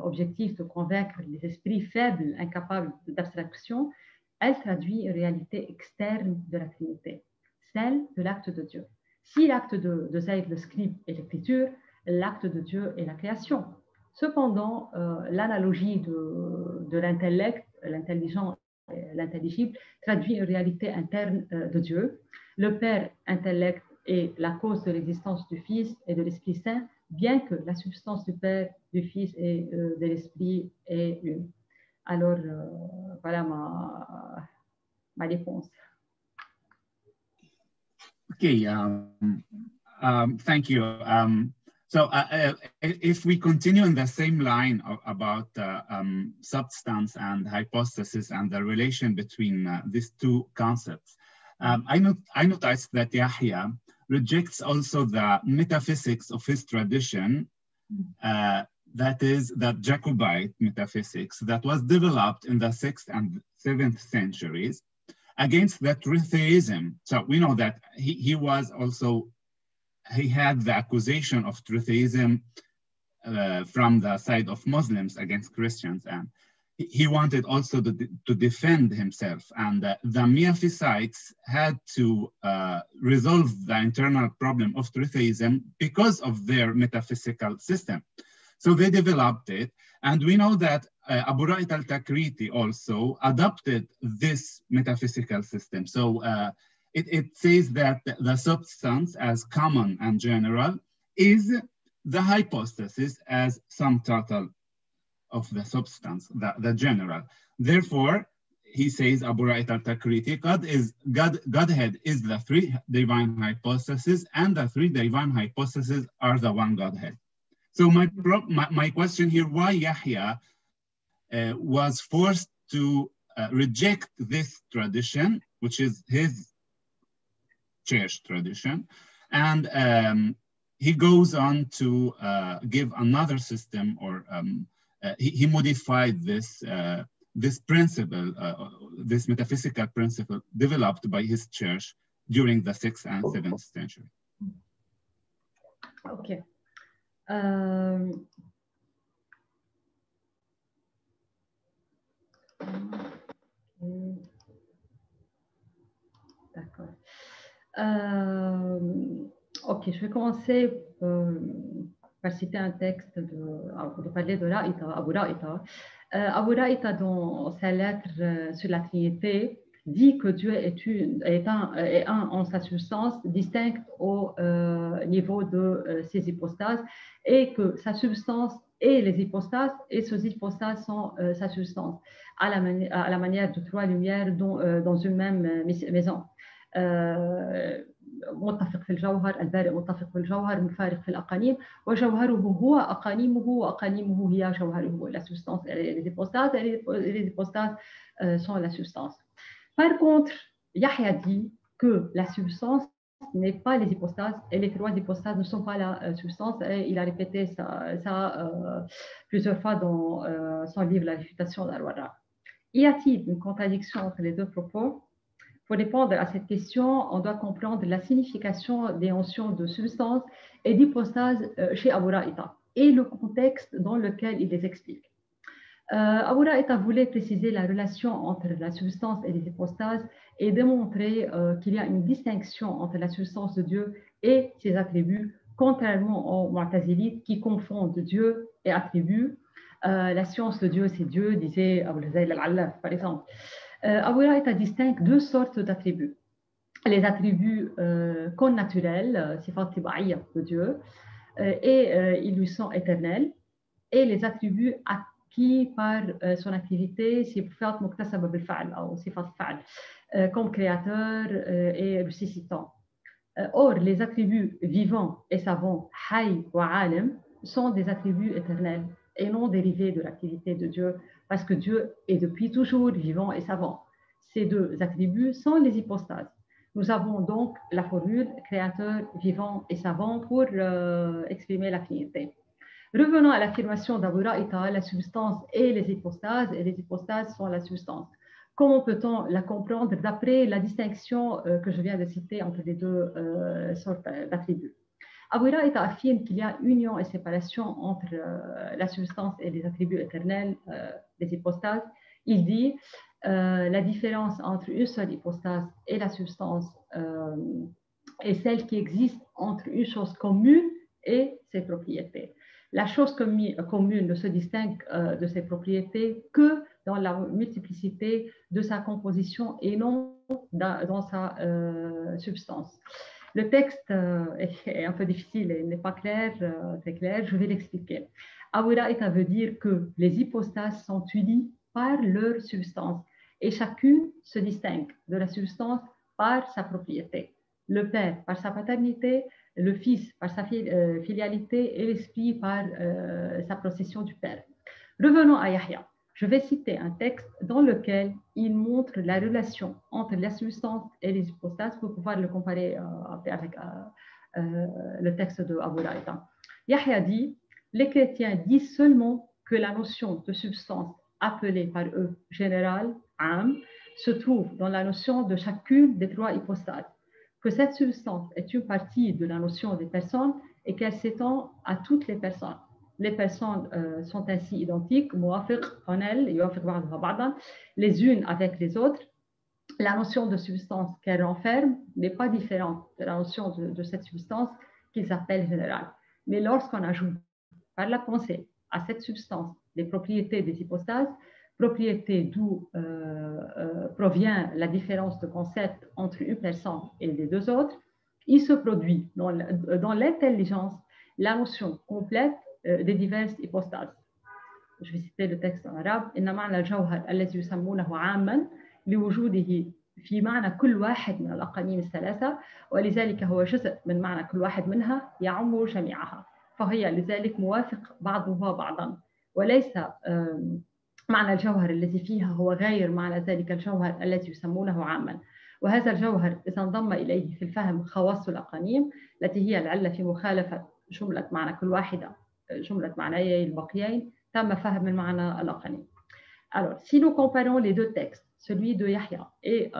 objectif de convaincre les esprits faibles, incapables d'abstraction, elle traduit une réalité externe de la Trinité, celle de l'acte de Dieu. Si l'acte de Zayd, le scribe, est l'écriture, l'acte de Dieu est la création. Cependant, l'analogie de l'intellect, l'intelligent, l'intelligible, traduit une réalité interne de Dieu. Le Père intellect est la cause de l'existence du Fils et de l'Esprit Saint, bien que la substance du Père, du Fils et de l'Esprit est une. Alors, voilà ma réponse. Okay, thank you. So if we continue in the same line about substance and hypostasis and the relation between these two concepts, I noticed that Yahya rejects also the metaphysics of his tradition, that is the Jacobite metaphysics that was developed in the 6th and 7th centuries against the tritheism. So we know that he had the accusation of tritheism from the side of Muslims against Christians, and he wanted also to defend himself. And the Miaphysites had to resolve the internal problem of tritheism because of their metaphysical system. So they developed it, and we know that Abu Ra'id al-Takriti also adopted this metaphysical system. So it says that the substance as common and general is the hypostasis as sum total of the substance, the general. Therefore, he says, Abu Ra'id al-Takriti, Godhead is the three divine hypostases, and the three divine hypostases are the one Godhead. So my question here, why Yahya was forced to reject this tradition, which is his church tradition, and he goes on to give another system, or he modified this this principle, this metaphysical principle developed by his church during the 6th and 7th century. Okay. D'accord. Ok, je vais commencer par citer un texte de parler de Ra'ita, Abu Ra'ita. Abu Ra'ita, dans sa lettre sur la Trinité, dit que Dieu est un en sa substance, distincte au niveau de ses hypostases, et que sa substance est les hypostases, et ces hypostases sont sa substance, à la manière de trois lumières dans une même maison. متفق في الجوهر، البارئ متفق في الجوهر، مفارق في الأقانيم، وجوهره هو أقانيمه، وأقانيمه هي جوهره. La substance et les hypostases, et les hypostases sont la substance. Par contre, Yahya dit que la substance n'est pas les hypostases, et les trois hypostases ne sont pas la substance, et il a répété ça plusieurs fois dans son livre La réfutation d'Al-Warraq. Y a-t-il une contradiction entre les deux propos? Pour répondre à cette question, on doit comprendre la signification des notions de substance et d'hypostase chez Abu Ra'ita et le contexte dans lequel il les explique. Abu Ra'ita voulait préciser la relation entre la substance et les hypostases et démontrer qu'il y a une distinction entre la substance de Dieu et ses attributs, contrairement aux Mu'tazilites qui confondent Dieu et attributs. La science de Dieu, c'est Dieu, disait Abu Zayd al-Allaf, par exemple. Abu Ra'ita distingue deux sortes d'attributs. Les attributs connaturels, sifat tiba'iyya de Dieu, et ils lui sont éternels, et les attributs acquis par son activité, sifat muktasaba bil fa'al, ou sifat fa'al, comme créateur et ressuscitant. Or, les attributs vivants et savants, hay wa alim, sont des attributs éternels et non dérivés de l'activité de Dieu, parce que Dieu est depuis toujours vivant et savant. Ces deux attributs sont les hypostases. Nous avons donc la formule créateur, vivant et savant pour exprimer la Trinité. Revenons à l'affirmation d'Abu Ra'ita, la substance et les hypostases sont la substance. Comment peut-on la comprendre d'après la distinction que je viens de citer entre les deux sortes d'attributs? Abu Ra'ita affirme qu'il y a union et séparation entre la substance et les attributs éternels des hypostases. Il dit la différence entre une seule hypostase et la substance est celle qui existe entre une chose commune et ses propriétés. La chose commune ne se distingue de ses propriétés que dans la multiplicité de sa composition et non dans sa substance. Le texte est un peu difficile et n'est pas clair, très clair, je vais l'expliquer. Abu Ra'ita veut dire que les hypostases sont unies par leur substance et chacune se distingue de la substance par sa propriété. Le Père par sa paternité, le Fils par sa filialité et l'Esprit par sa procession du Père. Revenons à Yahya. Je vais citer un texte dans lequel il montre la relation entre la substance et les hypostases pour pouvoir le comparer avec le texte de Abu Ra'ita. Yahya dit, les chrétiens disent seulement que la notion de substance appelée par eux générale, am, se trouve dans la notion de chacune des trois hypostases, que cette substance est une partie de la notion des personnes et qu'elle s'étend à toutes les personnes. Les personnes sont ainsi identiques, les unes avec les autres. La notion de substance qu'elle renferme n'est pas différente de la notion de cette substance qu'ils appellent générale. Mais lorsqu'on ajoute par la pensée à cette substance les propriétés des hypostases, propriétés d'où provient la différence de concept entre une personne et les deux autres, il se produit dans l'intelligence la notion complète des diverses hypostases. Je vais citer le texte en arabe. إن معنى الجوهر الذي يسمونه عاما لوجوده في معنى كل واحد من الأقانيم الثلاثة ولذلك هو جزء من معنى كل واحد منها يعم جميعها. فهي لذلك موافق بعضها بعضا، وليس معنى الجوهر الذي فيها هو غير معنى ذلك الجوهر الذي يسمونه عاما. وهذا الجوهر إذا انضم إليه في الفهم خواص الأقانيم التي هي العلة في مخالفة جملة معنى كل واحدة جملة معنيي الباقيين، تم فهم المعنى الأقانيم. Alors, si nous comparons les deux textes, celui de Yahya et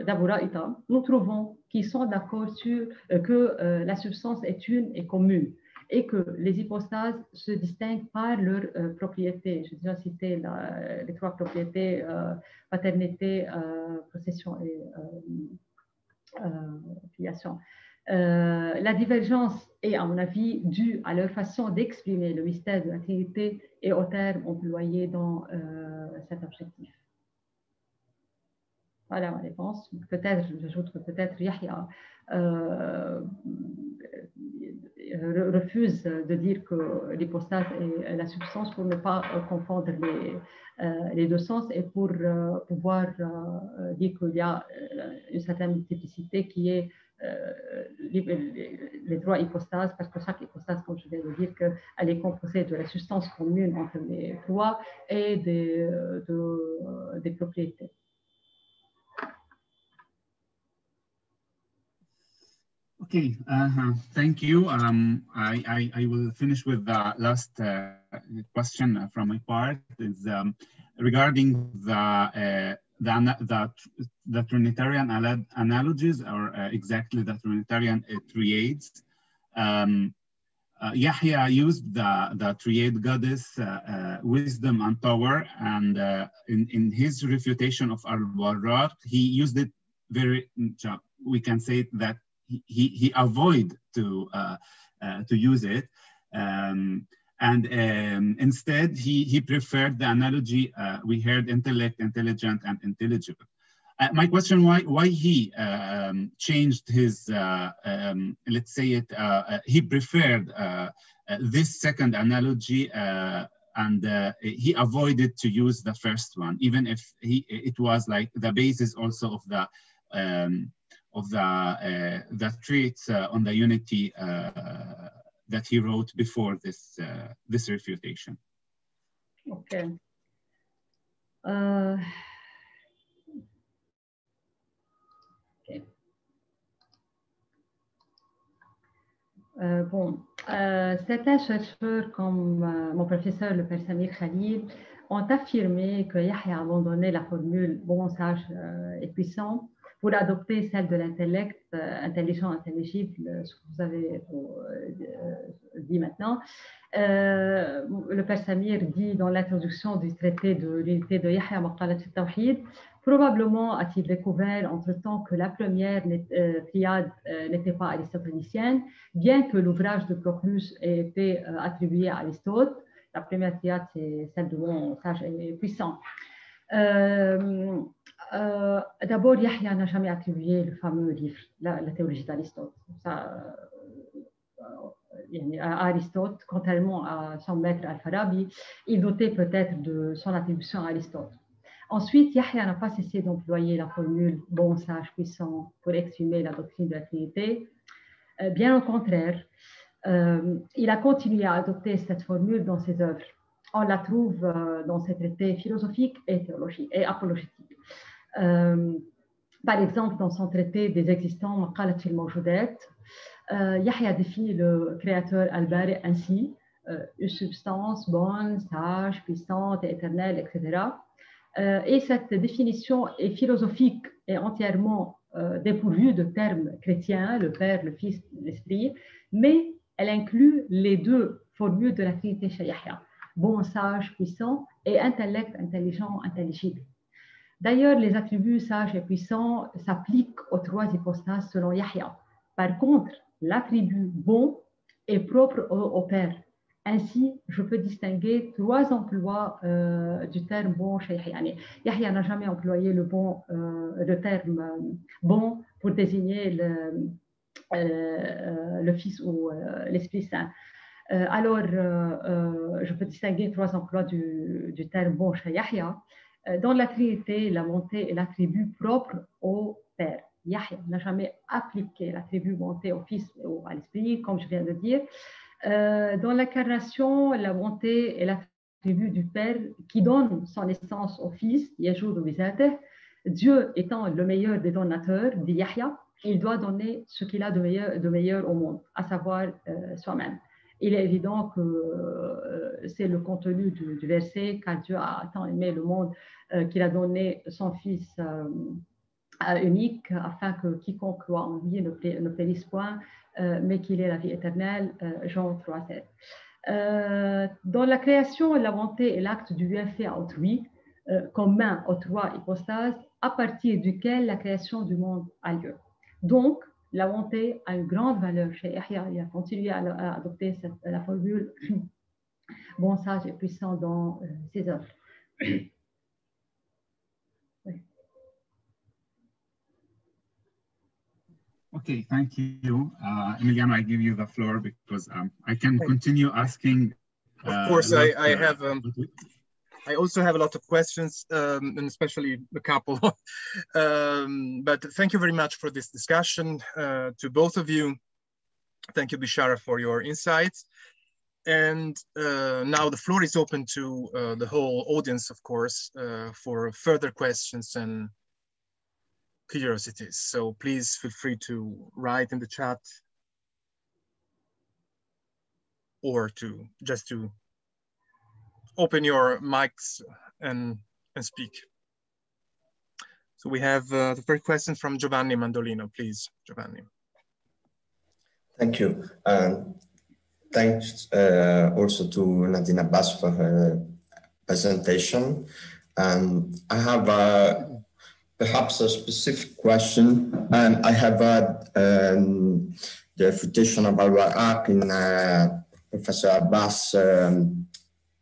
d'Abu Ra'ita, nous trouvons qu'ils sont d'accord sur que la substance est une et commune et que les hypostases se distinguent par leurs propriétés. J'ai déjà cité les trois propriétés, paternité, possession et filiation. La divergence est, à mon avis, due à leur façon d'exprimer le mystère de la Trinité et aux termes employés dans cet objectif. Voilà ma réponse. Peut-être, j'ajoute que peut-être Yahya refuse de dire que l'hypostase est la substance pour ne pas confondre les deux sens et pour pouvoir dire qu'il y a une certaine multiplicité qui est les trois hypostases, parce que chaque hypostase, comme je viens de dire, elle est composée de la substance commune entre les trois et des propriétés. Okay, thank you. I will finish with the last question from my part. Is regarding the Trinitarian analogies, or exactly the Trinitarian triades. Yahya used the triade goddess, wisdom and power, and in his refutation of Al-Warraq, he used it very, we can say that he avoided to use it, instead he preferred the analogy we heard: intellect, intelligent, and intelligible. My question: why he changed his let's say it? He preferred this second analogy, and he avoided to use the first one, even if it was like the basis also of the traits on the unity that he wrote before this refutation. Okay. Okay. Certains chercheurs comme mon professeur, le père Samir Khalil, ont affirmé que Yahya a abandonné la formule bon, sage et puissant pour adopter celle de l'intellect, intelligent, intelligible, ce que vous avez dit maintenant. Le père Samir dit dans l'introduction du traité de l'unité de Yahya Maqalat al-Tawhid, probablement a-t-il découvert entre-temps que la première triade n'était pas aristotélicienne, bien que l'ouvrage de Proclus ait été attribué à Aristote. La première triade, c'est celle de bon, sage et puissant. D'abord, Yahya n'a jamais attribué le fameux livre, la théologie d'Aristote. À Aristote, contrairement à son maître Al-Farabi, il doutait peut-être de son attribution à Aristote. Ensuite, Yahya n'a pas cessé d'employer la formule bon, sage, puissant pour exprimer la doctrine de la Trinité. Bien au contraire, il a continué à adopter cette formule dans ses œuvres. On la trouve dans ses traités philosophiques et théologiques et apologétiques. Par exemple, dans son traité des existants, Maqalat al-Mawjudat, Yahya définit le créateur Al-Bari ainsi, une substance bonne, sage, puissante et éternelle, etc. Et cette définition est philosophique et entièrement dépourvue de termes chrétiens, le Père, le Fils, l'Esprit, mais elle inclut les deux formules de la Trinité chez Yahya: bon, sage, puissant, et intellect, intelligent, intelligible. D'ailleurs, les attributs sages et puissants s'appliquent aux trois hypostases selon Yahya. Par contre, l'attribut bon est propre au Père. Ainsi, je peux distinguer trois emplois du terme bon chez Yahya. Yahya n'a jamais employé le terme bon pour désigner le Fils ou l'Esprit Saint. Alors, je peux distinguer trois emplois du terme bon chez Yahya. Dans la Trinité, la bonté est l'attribut propre au Père. Yahya n'a jamais appliqué l'attribut bonté au Fils ou à l'Esprit, comme je viens de dire. Dans l'incarnation, la bonté est l'attribut du Père qui donne son essence au Fils, Yajoud Bizateh. Dieu étant le meilleur des donateurs, dit Yahya, il doit donner ce qu'il a de meilleur au monde, à savoir soi-même. Il est évident que c'est le contenu du verset, car Dieu a tant aimé le monde qu'il a donné son Fils unique, afin que quiconque croit en lui ne périsse point, mais qu'il ait la vie éternelle. Jean 3,7. Dans la création, la bonté est l'acte du bienfait à autrui, commun aux trois hypostases, à partir duquel la création du monde a lieu. Donc, la bonté a une grande valeur chez Yahya. Il a continué à adopter la formule bon, sage et puissant dans ses œuvres. Oui. Okay, thank you. Emiliano, I give you the floor because I can continue asking. Of course, I have. I also have a lot of questions, and especially a couple. But thank you very much for this discussion to both of you. Thank you, Bishara, for your insights. And now the floor is open to the whole audience, of course, for further questions and curiosities. So please feel free to write in the chat or to just to open your mics and speak. So we have the first question from Giovanni Mandolino. Please, Giovanni. Thank you. Thanks also to Nadine Abbas for her presentation. I have perhaps a specific question. I have read the refutation of Al-Warraq in Professor Abbas'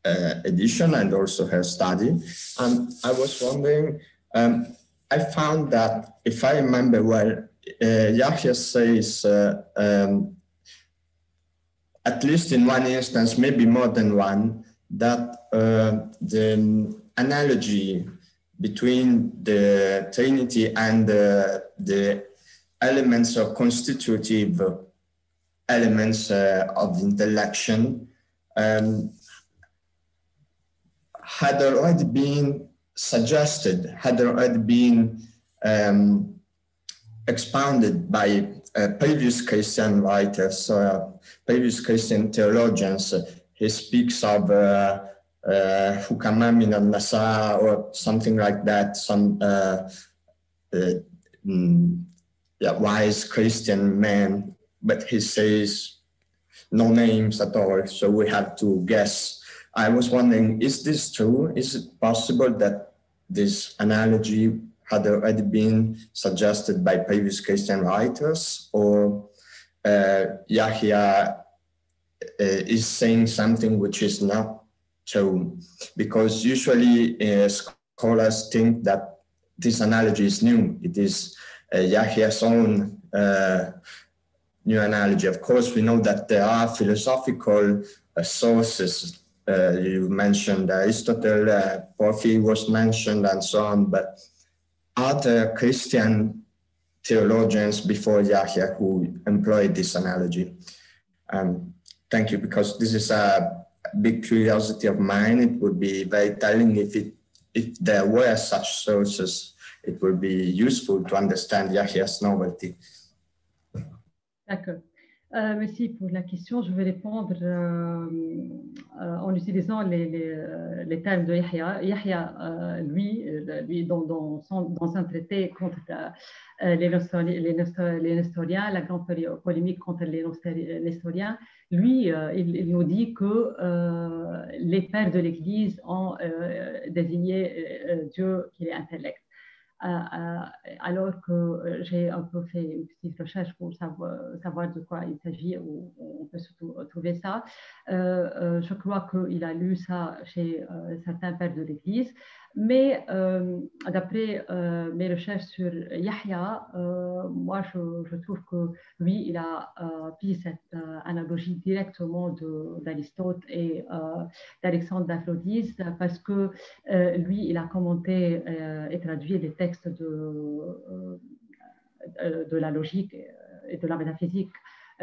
edition and also her study. I was wondering, I found that, if I remember well, Yahya says, at least in one instance, maybe more than one, that the analogy between the Trinity and the elements or constitutive elements of the intellection had already been suggested, had already been expounded by previous Christian writers, previous Christian theologians. He speaks of Hukama min al-Nasa or something like that, some wise Christian man, but he says no names at all, so we have to guess. I was wondering, is this true? Is it possible that this analogy had already been suggested by previous Christian writers, or Yahya is saying something which is not true? Because usually scholars think that this analogy is new. It is Yahya's own new analogy. Of course, we know that there are philosophical sources. You mentioned Aristotle, Porphyry was mentioned, and so on, but are there Christian theologians before Yahya who employed this analogy? Thank you, because this is a big curiosity of mine. It would be very telling if there were such sources. It would be useful to understand Yahya's novelty. D'accord. Merci pour la question. Je vais répondre en utilisant les termes de Yahya. Yahya, lui dans un traité contre les Nestoriens, la grande polémique contre les Nestoriens, lui, il nous dit que les pères de l'Église ont désigné Dieu qui est intellect. Alors que j'ai un peu fait une petite recherche pour savoir de quoi il s'agit, où on peut surtout trouver ça. Je crois qu'il a lu ça chez certains pères de l'Église, mais d'après mes recherches sur Yahya, moi je trouve que lui, il a pris cette analogie directement d'Aristote et d'Alexandre d'Aphrodise, parce que lui, il a commenté et traduit les textes de la logique et de la métaphysique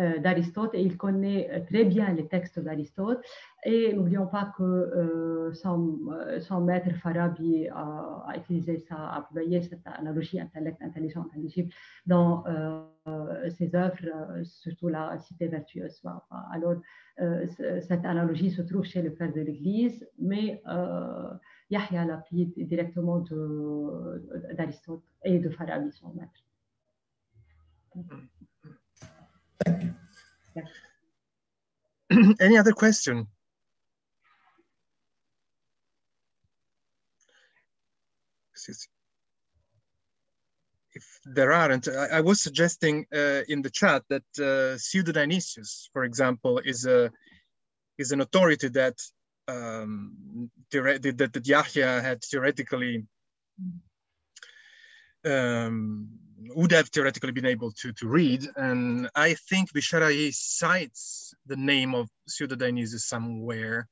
d'Aristote et il connaît très bien les textes d'Aristote. Et n'oublions pas que son maître Farabi a utilisé ça, a publié cette analogie intellect, intelligent, intelligible dans ses œuvres, surtout la Cité vertueuse. Alors, cette analogie se trouve chez le père de l'Église, mais Yahya l'a pris directement d'Aristote et de Farabi, son maître. Thank you. Yeah. Any other question? If there aren't, I was suggesting in the chat that Pseudo-Dionysius, for example, is an authority that that Yahya had theoretically would have theoretically been able to read, and I think Bisharahi cites the name of Pseudo-Dionysius somewhere.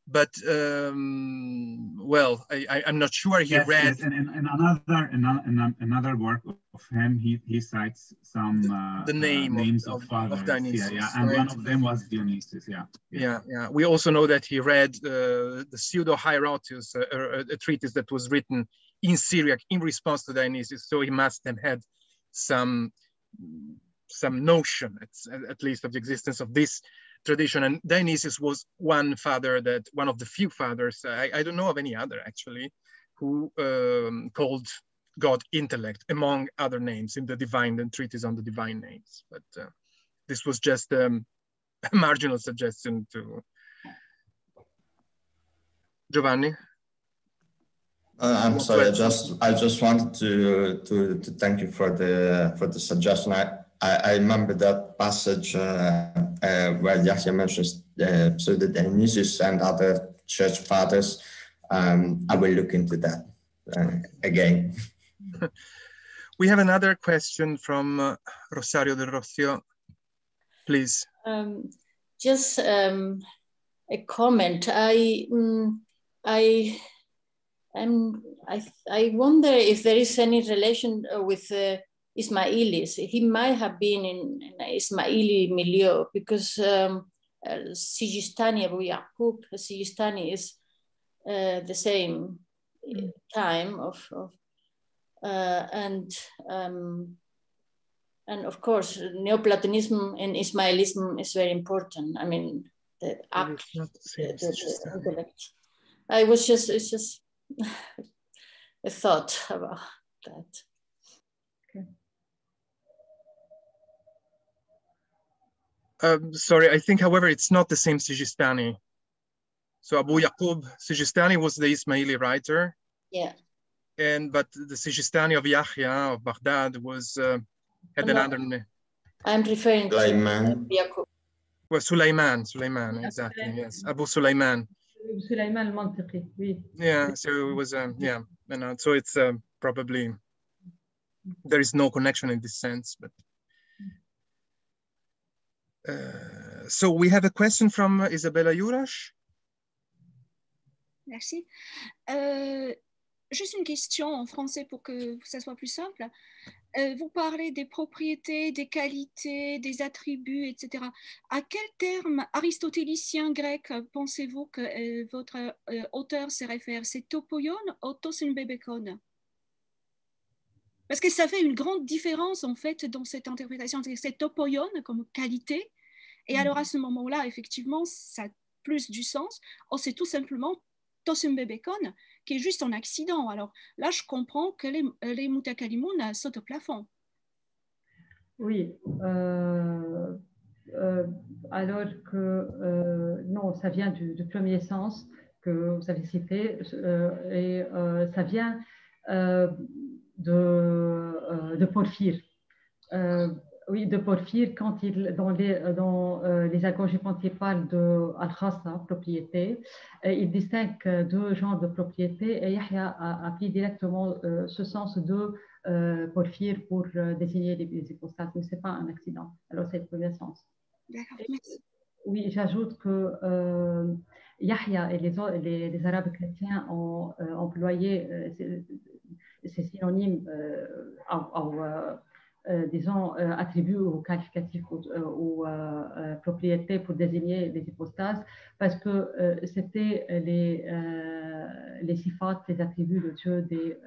But well, I'm not sure he read. Yes, and another work of him, he cites some the names of fathers. Dionysius, and right? one of them was Dionysius. Yeah. We also know that he read the Pseudo-Hierotius, a treatise that was written in Syriac in response to Dionysius. So he must have had some notion, at least, of the existence of this tradition. And Dionysius was one of the few fathers, I don't know of any other actually, who called God intellect, among other names, in the treatise on the divine names. But this was just a marginal suggestion to Giovanni. I'm sorry. I just wanted to thank you for the suggestion. I remember that passage where Yahya mentions Pseudo-Dionysius and other church fathers. I will look into that again. We have another question from Rosario del Rocio. Please. Just a comment. I wonder if there is any relation with Ismailis. He might have been in Ismaili milieu because Sijistani, Abu Yaqub Sijistani is the same time and of course Neoplatonism and Ismailism is very important. I mean, the act, the intellect. It's just a thought about that. Sorry, I think, however, it's not the same Sijistani. So Abu Yaqub Sijistani was the Ismaili writer. Yeah. But the Sijistani of Yahya of Baghdad was had another name. I'm referring to Yaqub. Well, Sulaiman, exactly. Yes, Abu Sulaiman. Sulaiman al-Mantiqi, oui. Yeah, so it was yeah, and so it's probably there is no connection in this sense, but. So we have a question from Isabella Jurash. Merci. Juste une question en français pour que ça soit plus simple. Vous parlez des propriétés, des qualités, des attributs, etc. À quel terme aristotélicien grec pensez-vous que votre auteur se réfère? C'est topoion ou tosymbebekon? Parce que ça fait une grande différence en fait dans cette interprétation. C'est topoion comme qualité. Et alors à ce moment-là, effectivement, ça a plus du sens. Ou c'est tout simplement tosymbebekon, qui est juste un accident. Alors là, je comprends que les mutakalimoun sautent au plafond. Oui. Alors que non, ça vient du premier sens que vous avez cité et ça vient de Porphyre. Oui, de Porphyre, quand dans les algorithmes, quand il parle de al-khassa, propriété, il distingue deux genres de propriétés et Yahya a pris directement ce sens de Porphyre pour désigner les hypostases, mais ce n'est pas un accident. Alors, c'est le premier sens. D'accord, merci. Oui, j'ajoute que Yahya et les Arabes chrétiens ont employé ces synonymes disons, attributs ou qualificatifs ou propriétés pour désigner les hypostases, parce que c'était les sifat, les attributs de Dieu des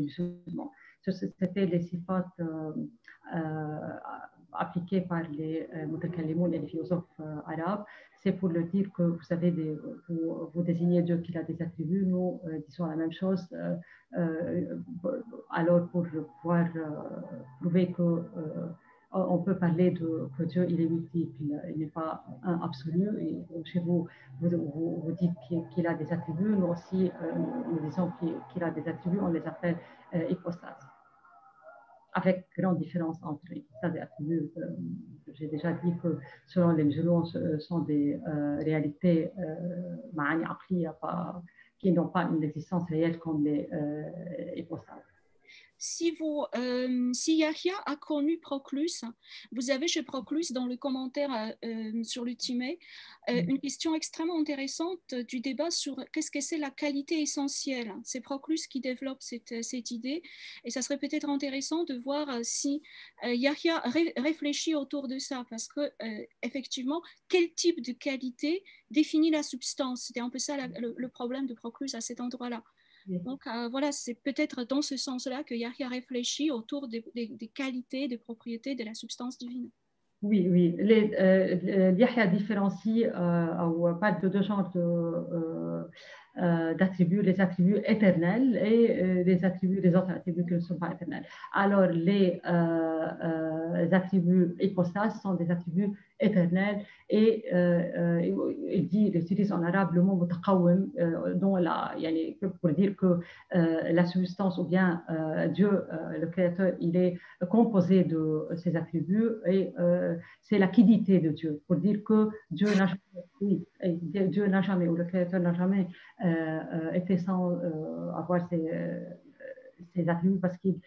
musulmans. C'était les sifat appliqués par les mutakalimoun et les philosophes arabes. C'est pour le dire que vous savez, vous désignez Dieu qu'il a des attributs, nous disons la même chose. Alors pour pouvoir prouver que on peut parler que Dieu il est multiple, il n'est pas un absolu. Et chez vous, vous dites qu'il a des attributs, nous aussi nous disons qu'il a des attributs, on les appelle hypostases. Avec grande différence entre les hypostases et attributs. J'ai déjà dit que selon les musulmans, ce sont des réalités qui n'ont pas une existence réelle comme les hypostases. Si Yahya a connu Proclus, vous avez chez Proclus, dans le commentaire sur le Timée, une question extrêmement intéressante du débat sur qu'est-ce que c'est la qualité essentielle. C'est Proclus qui développe cette idée, et ça serait peut-être intéressant de voir si Yahya réfléchit autour de ça, parce que effectivement, quel type de qualité définit la substance? C'était un peu ça le problème de Proclus à cet endroit-là. Donc voilà, c'est peut-être dans ce sens-là que Yahya réfléchit autour des qualités, des propriétés de la substance divine. Oui, oui. Yahya différencie ou parle de deux genres d'attributs, les attributs éternels et les autres attributs qui ne sont pas éternels. Alors, les attributs hypostases sont des attributs éternels et il utilise en arabe le mot mutaqawwim pour dire que la substance ou bien Dieu, le Créateur, il est composé de ces attributs et c'est la quiddité de Dieu, pour dire que Dieu n'a jamais, ou le Créateur n'a jamais été sans avoir ces attributs parce qu'ils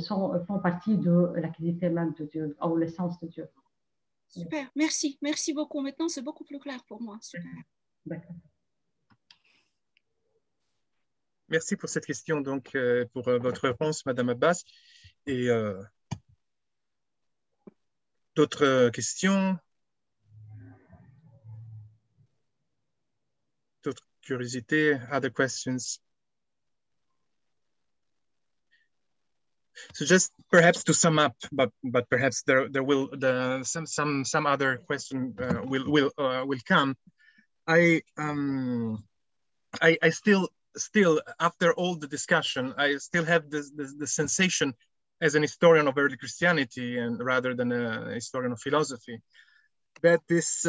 font partie de la quiddité même de Dieu, ou l'essence de Dieu. Super, merci beaucoup. Maintenant, c'est beaucoup plus clair pour moi. Super. D'accord. Merci pour cette question, donc, pour votre réponse, Madame Abbas. Et d'autres questions? D'autres curiosités? Other questions? So just perhaps to sum up, but perhaps there will some other question will come. I still after all the discussion, I still have the sensation as an historian of early Christianity and rather than a historian of philosophy, that this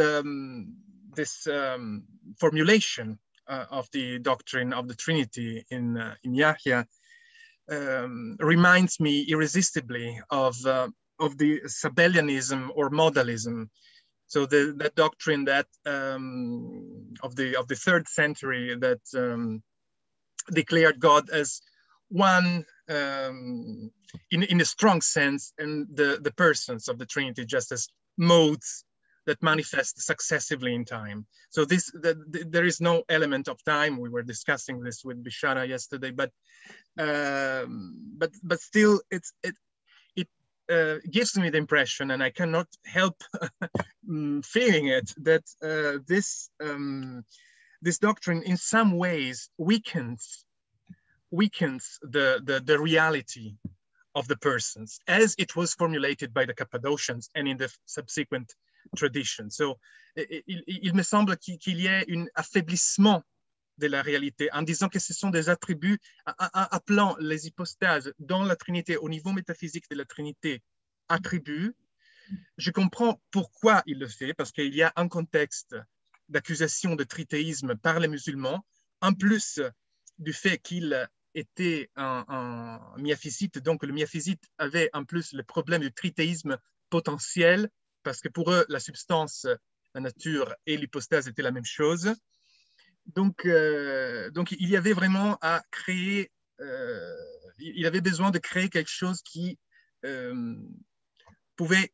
formulation of the doctrine of the Trinity in Yahya reminds me irresistibly of the Sabellianism or modalism. So that doctrine that of the 3rd century that declared God as one in a strong sense, and the persons of the Trinity just as modes that manifest successively in time. So there is no element of time. We were discussing this with Bishara yesterday, but still it gives me the impression, and I cannot help feeling it, that this doctrine in some ways weakens the reality of the persons as it was formulated by the Cappadocians and in the subsequent tradition. So il me semble qu'il y ait un affaiblissement de la réalité en disant que ce sont des attributs, appelant les hypostases dans la Trinité, au niveau métaphysique de la Trinité, attributs. Je comprends pourquoi il le fait, parce qu'il y a un contexte d'accusation de trithéisme par les musulmans, en plus du fait qu'il était un miaphysite, donc le miaphysite avait en plus le problème du trithéisme potentiel, parce que pour eux, la substance, la nature et l'hypostase étaient la même chose. Donc il y avait vraiment à créer, il avait besoin de créer quelque chose qui pouvait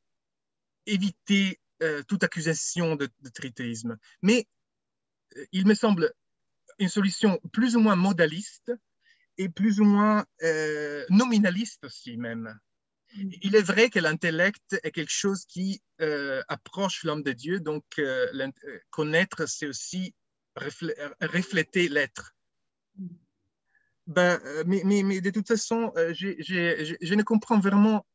éviter toute accusation de trithéisme. Mais il me semble une solution plus ou moins modaliste et plus ou moins nominaliste aussi même. Il est vrai que l'intellect est quelque chose qui approche l'homme de Dieu, donc connaître, c'est aussi refléter l'être. Ben, mais de toute façon, je ne comprends vraiment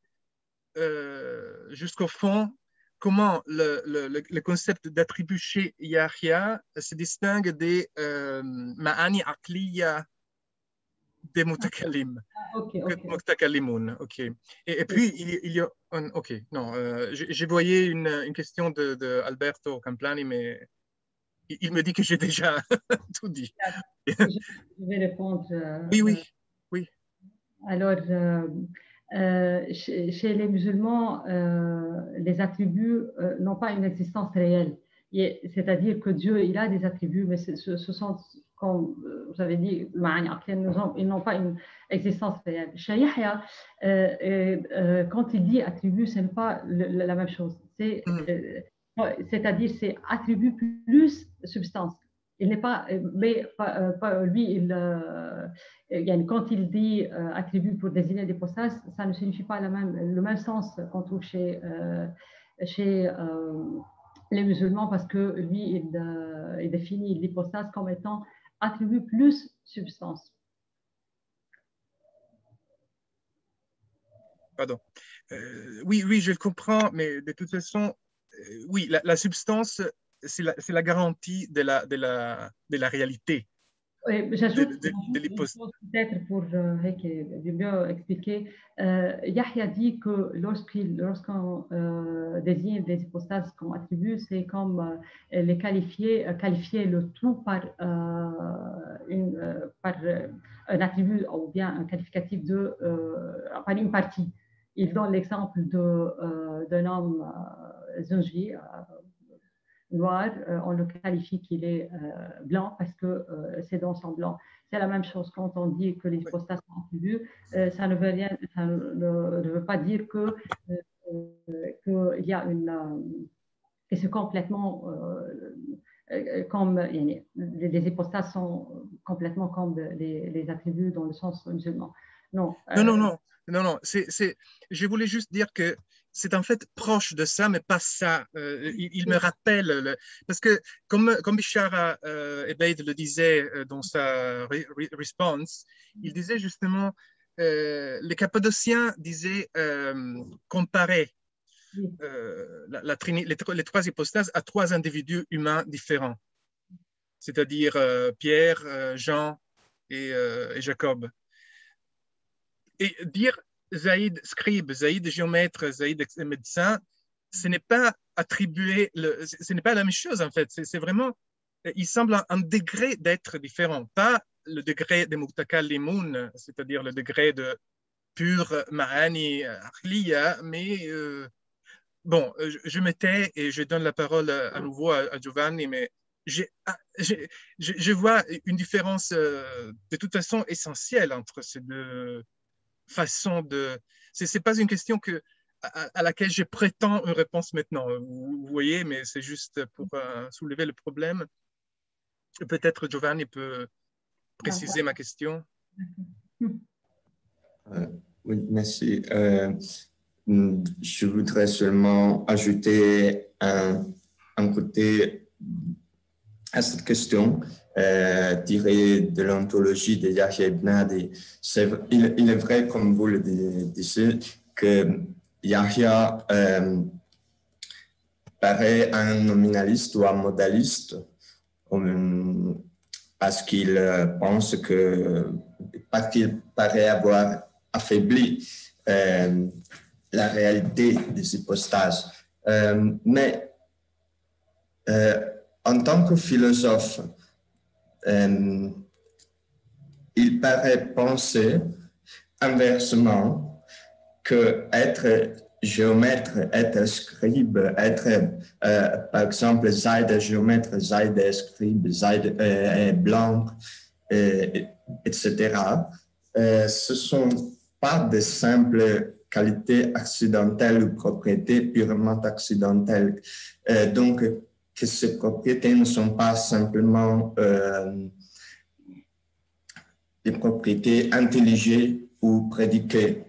jusqu'au fond comment le concept d'attribut chez Yahya se distingue des ma'ani aqliya des mutakallim. Ok. Et puis, il y a ok, non, je voyais une question de Alberto Camplani, mais il me dit que j'ai déjà tout dit. Je vais répondre. Oui. Alors, chez les musulmans, les attributs n'ont pas une existence réelle. C'est-à-dire que Dieu, il a des attributs, mais ce sont, comme vous avez dit, ils n'ont pas une existence réelle. Chez Yahya, quand il dit attribut, ce n'est pas la même chose. C'est-à-dire c'est attribut plus substance. Il n'est pas, mais lui, quand il dit attribut pour désigner des hypostases, ça ne signifie pas le même sens qu'on trouve chez les musulmans, parce que lui, il définit l'hypostase comme étant attribut plus substance. Pardon. Oui, je le comprends, mais de toute façon, oui, la substance, c'est la garantie de la réalité. Oui, j'ajoute peut-être pour mieux expliquer. Yahya dit que lorsqu'on désigne des hypostases comme attributs, c'est comme les qualifier le tout par un attribut ou bien un qualificatif par une partie. Il donne l'exemple d'un homme zunji, noir, on le qualifie qu'il est blanc parce que ses dents sont blancs. C'est la même chose quand on dit que les hypostases sont attributs. Ça ne veut pas dire qu'il y a que c'est complètement comme les hypostases sont complètement comme les attributs dans le sens musulman. Non. Je voulais juste dire que c'est en fait proche de ça, mais pas ça. Il me rappelle, parce que comme Bishara Ebeid le disait dans sa response, il disait justement, les Cappadociens disaient comparer les trois hypostases à trois individus humains différents, c'est-à-dire Pierre, Jean et Jacob. Et dire Zaïd scribe, Zaïd géomètre, Zaïd médecin, ce n'est pas attribuer, ce n'est pas la même chose en fait. C'est vraiment, il semble un degré d'être différent, pas le degré de mutakallimun, c'est-à-dire le degré de pur ma'ani akhliya, mais bon, je me tais et je donne la parole à nouveau à Giovanni, mais je vois une différence de toute façon essentielle entre ces deux façon de... C'est pas une question à laquelle je prétends une réponse maintenant. Vous voyez, mais c'est juste pour soulever le problème. Peut-être Giovanni peut préciser ma question. Oui, merci. Je voudrais seulement ajouter un côté à cette question. Tiré de l'anthologie de Yahya ibn Adi. Il est vrai, comme vous le disiez, que Yahya paraît un nominaliste ou un modaliste parce qu'il pense parce qu'il paraît avoir affaibli la réalité des hypostases. Mais en tant que philosophe, il paraît penser inversement que être géomètre, être scribe, être par exemple Zaïd géomètre, Zaïd scribe, Zaïd blanc, etc. Ce ne sont pas de simples qualités accidentelles ou propriétés purement accidentelles. Donc, que ces propriétés ne sont pas simplement des propriétés intelligées ou prédiquées.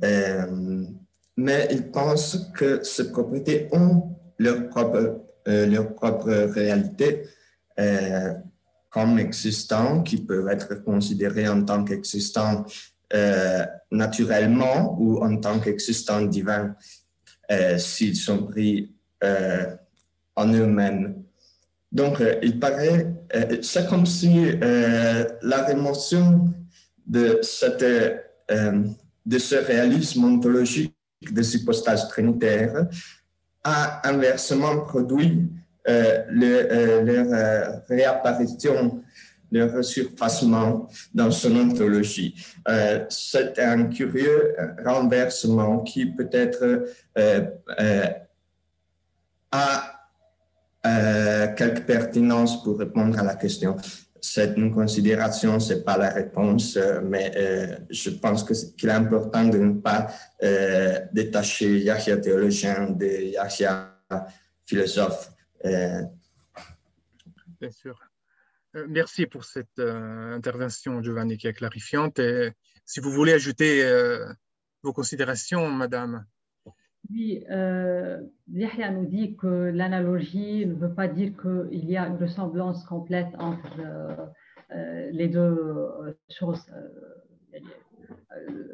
Mais ils pensent que ces propriétés ont leur propre réalité comme existants, qui peuvent être considérés en tant qu'existants naturellement ou en tant qu'existants divins s'ils sont pris en eux-mêmes. Donc, il paraît, c'est comme si la rémotion de ce réalisme ontologique des hypostases trinitaires a inversement produit leur réapparition, leur resurfacement dans son ontologie. C'est un curieux renversement qui peut-être a quelque pertinence pour répondre à la question. C'est une considération, ce n'est pas la réponse, mais je pense qu'il est important de ne pas détacher Yahya théologien de Yahya philosophe. Bien sûr. Merci pour cette intervention, Giovanni, qui est clarifiante. Et si vous voulez ajouter vos considérations, madame. Oui, Yahya nous dit que l'analogie ne veut pas dire qu'il y a une ressemblance complète entre les deux choses.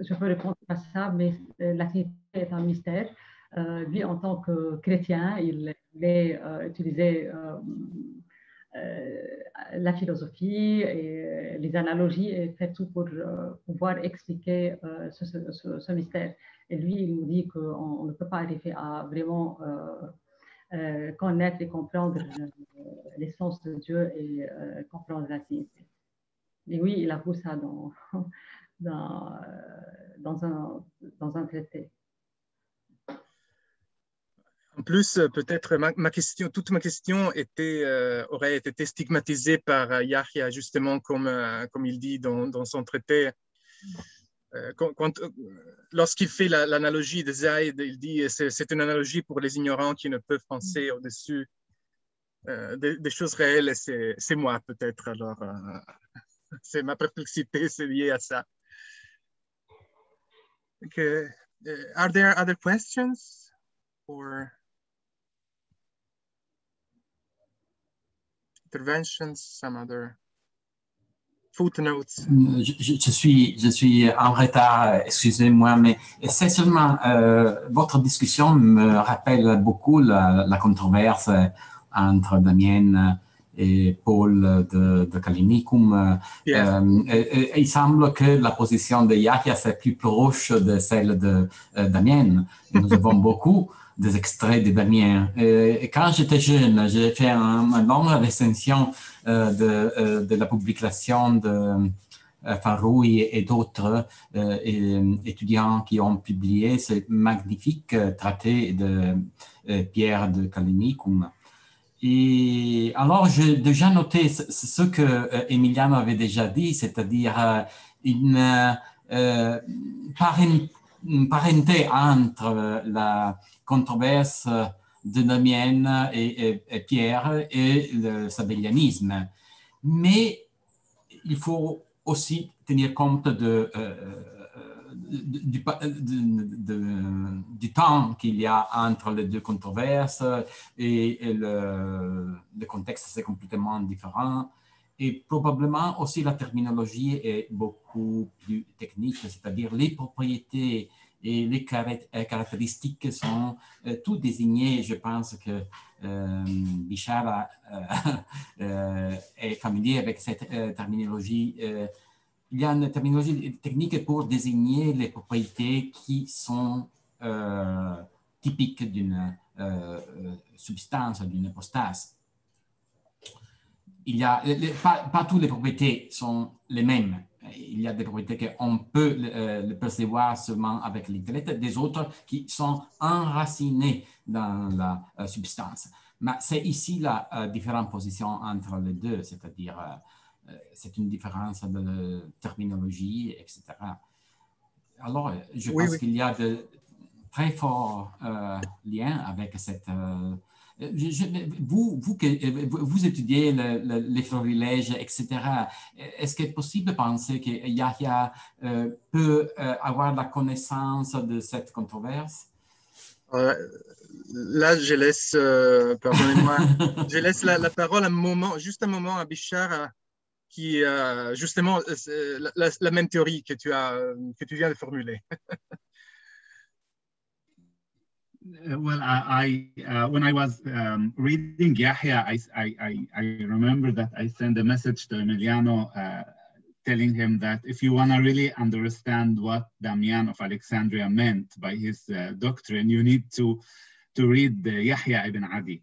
Je peux répondre à ça, mais la Trinité est un mystère. Lui, en tant que chrétien, il voulait utiliser la philosophie et les analogies et fait tout pour pouvoir expliquer ce mystère. Et lui, il nous dit qu'on ne peut pas arriver à vraiment connaître et comprendre l'essence de Dieu et comprendre la Trinité. Et oui, il avoue ça dans un traité. En plus, peut-être toute ma question aurait été stigmatisée par Yahya, justement, comme il dit dans son traité. Lorsqu'il fait l'analogie de Zaïd, il dit c'est une analogie pour les ignorants qui ne peuvent penser au-dessus des choses réelles, et c'est moi peut-être. Alors, c'est ma perplexité, c'est lié à ça. Okay. Are there other questions or interventions, some other footnotes? Je suis en retard, excusez-moi, mais c'est seulement votre discussion me rappelle beaucoup la controverse entre Damien et Paul de Callinicum. Yeah. Il semble que la position de Yahya c'est plus proche de celle de Damien. Nous avons beaucoup des extraits de Damien. Et quand j'étais jeune, j'ai fait une longue recension de la publication de Faroui et d'autres étudiants qui ont publié ce magnifique traité de Pierre de Callinicum. Et alors, j'ai déjà noté ce que Emiliano avait déjà dit, c'est-à-dire une parenté entre la controverse de Damien et Pierre et le sabellianisme. Mais il faut aussi tenir compte du temps qu'il y a entre les deux controverses et le contexte c'est complètement différent. Et probablement aussi la terminologie est beaucoup plus technique, c'est-à-dire les propriétés et les caractéristiques sont tout désignées. Je pense que Bichara est familier avec cette terminologie. Il y a une terminologie technique pour désigner les propriétés qui sont typiques d'une substance, d'une hypostase. Il y a, pas toutes les propriétés sont les mêmes. Il y a des propriétés qu'on peut le percevoir seulement avec l'intellect, des autres qui sont enracinées dans la substance. Mais c'est ici la différente position entre les deux, c'est-à-dire c'est une différence de terminologie, etc. Alors, je pense qu'il y a de très forts liens avec cette Vous étudiez les florilèges, etc. Est-ce qu'il est possible de penser que Yahya peut avoir la connaissance de cette controverse? Là, je laisse, pardonnez-moi, je laisse la parole juste un moment à Bichara, qui justement la même théorie que tu viens de formuler. Well, when I was reading Yahya, I remember that I sent a message to Emiliano telling him that if you want to really understand what Damian of Alexandria meant by his doctrine, you need to read Yahya ibn Adi.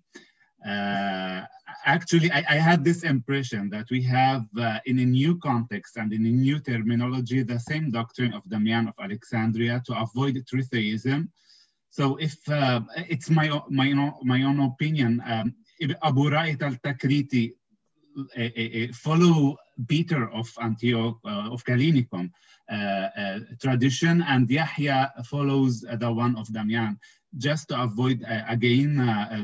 Actually, I had this impression that we have, in a new context and in a new terminology, the same doctrine of Damian of Alexandria to avoid tritheism. So if it's my own opinion, Abu Ra'id al-Takriti follow Peter of Antioch, of Kalinicum tradition, and Yahya follows the one of Damian, just to avoid, again,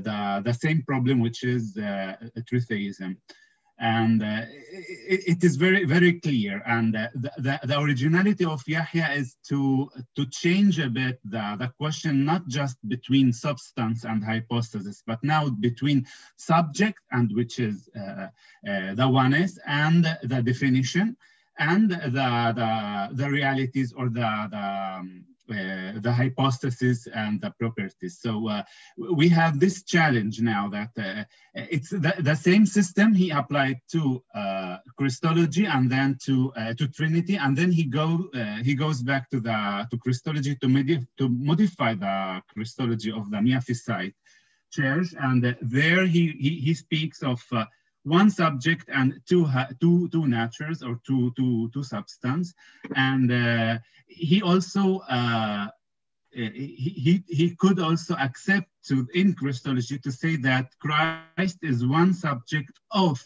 the same problem, which is tritheism. And it is very, very clear. And the originality of Yahya is to change a bit the question, not just between substance and hypostasis, but now between subject, and which is the oneness, and the definition, and the realities, or the hypostasis and the properties. So we have this challenge now that it's the same system he applied to Christology, and then to Trinity, and then he goes back to Christology to modify the Christology of the Miaphysite Church, and there he speaks of one subject and two natures, or two substance, and he also he could also accept in Christology to say that Christ is one subject of,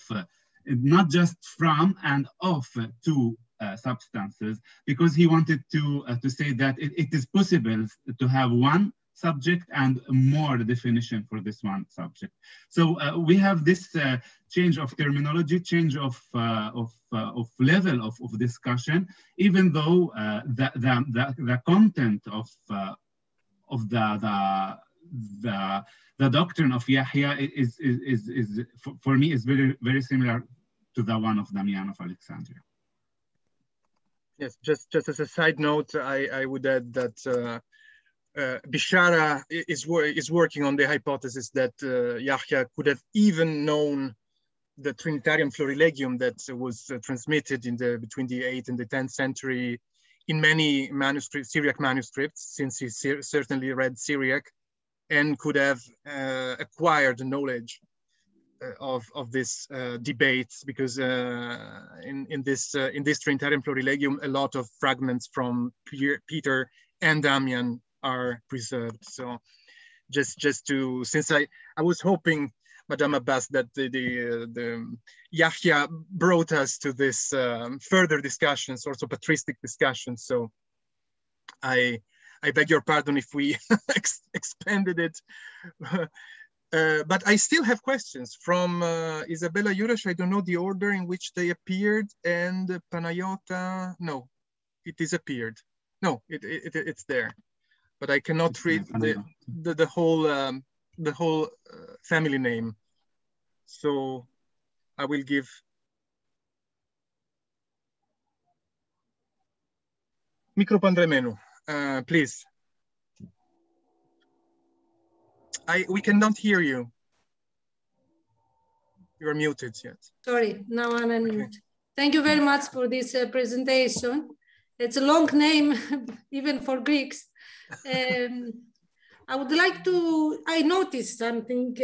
not just from and of two substances, because he wanted to say that it is possible to have one subject and more definition for this one subject. So we have this change of terminology, change of level of discussion, even though the content of the doctrine of Yahya is for me is very, very similar to the one of Damian of Alexandria. Yes, just as a side note, I would add that Bishara is working on the hypothesis that Yahya could have even known the Trinitarian Florilegium that was transmitted between the 8th and the 10th century in many Syriac manuscripts, since he certainly read Syriac, and could have acquired the knowledge of this debate, because in this Trinitarian Florilegium, a lot of fragments from Peter and Damian are preserved. So just to, since I was hoping, Madame Abbas, that the Yahya brought us to this further discussions, also patristic discussions. So I beg your pardon if we expanded it. But I still have questions from Isabella Jurash. I don't know the order in which they appeared, and Panayota, no, it disappeared. No, it's there, but I cannot read the whole family name. So I will give. Micro Pandremenu, please. We cannot hear you. You are muted yet. Sorry, now I'm unmuted. Okay. Thank you very much for this presentation. It's a long name, even for Greeks. I would like to, I noticed something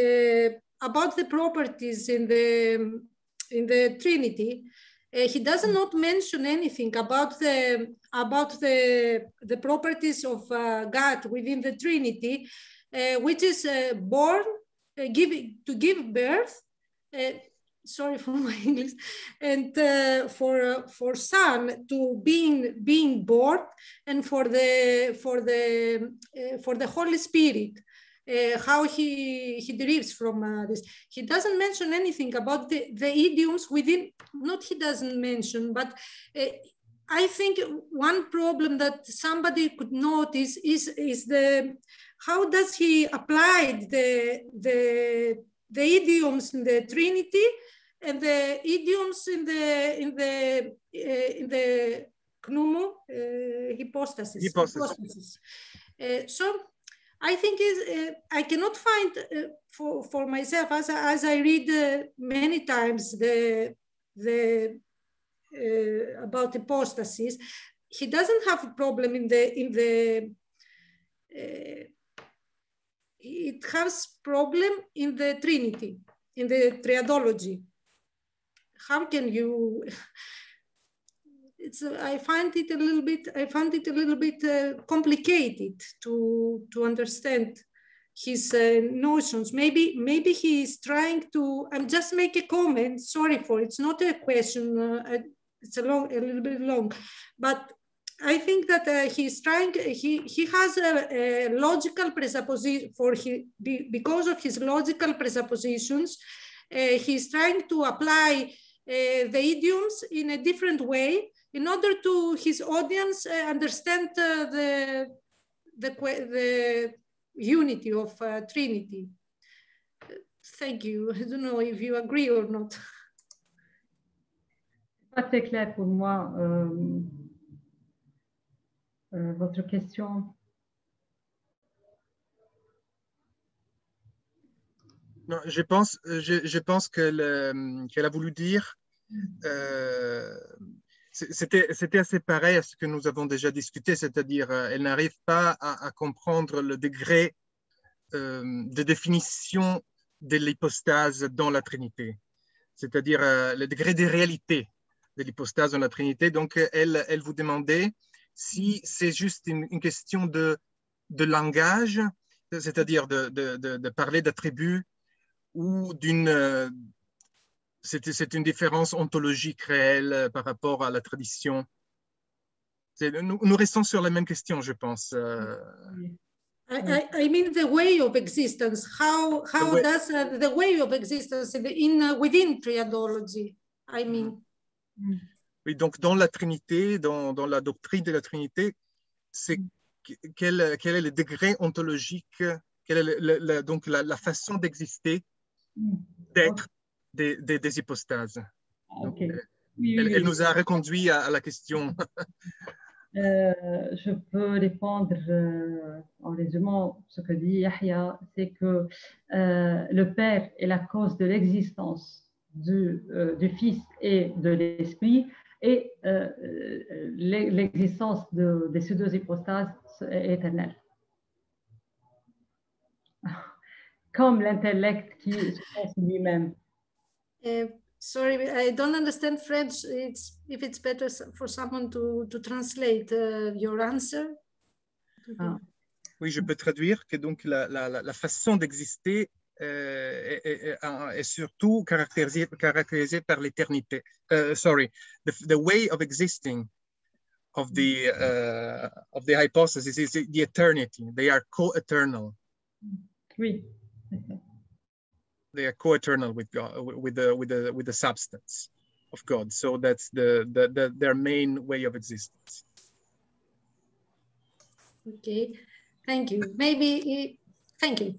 about the properties in the Trinity. He does not mention anything about the properties of God within the Trinity, which is born, to give birth, sorry for my English, and for Son to being born, and for the Holy Spirit how he derives from this. He doesn't mention anything about the idioms within, not he doesn't mention, but I think one problem that somebody could notice is how does he apply the idioms in the Trinity and the idioms in the pneumo hypostasis. So I think I cannot find for myself, as I read many times about hypostasis, he doesn't have a problem it has problem in the Trinity, in the triadology. How can you? I find it a little bit complicated to understand his notions. Maybe he is trying to. I'm just make a comment. Sorry for it's not a question. It's a little bit long, but I think that he's trying. He has a logical presupposition because of his logical presuppositions. He's trying to apply the idioms in a different way in order to his audience understand the unity of Trinity. Thank you. I don't know if you agree or not. Pas très clair pour moi votre question. Non, je pense qu'elle a voulu dire. C'était assez pareil à ce que nous avons déjà discuté, c'est-à-dire elle n'arrive pas à comprendre le degré de définition de l'hypostase dans la Trinité, c'est-à-dire le degré de réalité de l'hypostase dans la Trinité. Donc, elle vous demandait si c'est juste une question de langage, c'est-à-dire de parler d'attributs ou c'est une différence ontologique réelle par rapport à la tradition. Nous restons sur la même question, je pense. I mean the way of existence. How does the way of existence within triadology? I mean. Oui, donc dans la Trinité, dans la doctrine de la Trinité, c'est quel est le degré ontologique, quelle est donc la façon d'exister, d'être des hypostases. Donc, elle nous a reconduit à la question. Je peux répondre en résumant ce que dit Yahya, c'est que le Père est la cause de l'existence du Fils et de l'Esprit, et l'existence de ces deux hypostases est éternelle. Comme l'intellect qui se pense lui-même. Sorry, I don't understand French. If it's better for someone to translate your answer. Oui, je peux traduire que donc la façon d'exister est surtout caractérisée par l'éternité. Sorry, the way of existing of the hypostasis is the eternity. They are co-eternal. Oui. They are co-eternal with God, with the substance of God. So that's their main way of existence. Okay, thank you. Thank you.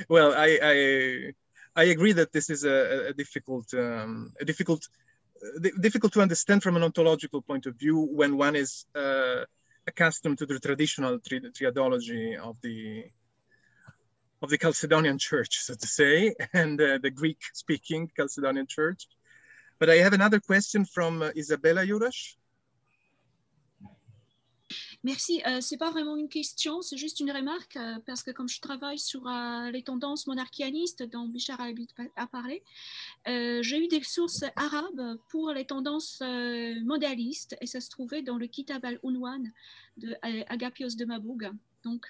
Well, I agree that this is difficult to understand from an ontological point of view when one is accustomed to the traditional triadology of the Chalcedonian Church, so to say, and the Greek-speaking Chalcedonian Church. But I have another question from Isabella Jurash. Merci. C'est pas vraiment une question, c'est juste une remarque, parce que comme je travaille sur les tendances monarchianistes dont Bichar a parlé, j'ai eu des sources arabes pour les tendances modalistes, et ça se trouvait dans le Kitab al-Unwan de Agapios de Mabouga. Donc,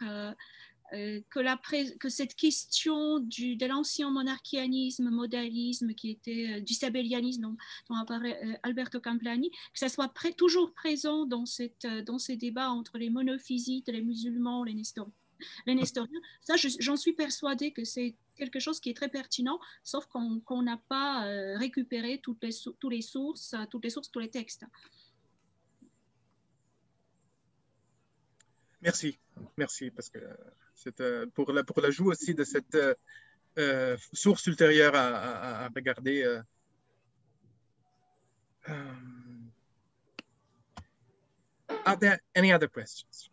que cette question de l'ancien monarchianisme, modalisme, qui était du sabellianisme dont apparaît Alberto Camplani, que ça soit toujours présent dans ces débats entre les monophysites, les musulmans, les nestoriens. Ça, j'en suis persuadée que c'est quelque chose qui est très pertinent, sauf qu'on n'a pas récupéré toutes les sources, tous les textes. Merci, merci, parce que c'est pour l'ajout aussi de cette source ultérieure à regarder. Are there any other questions?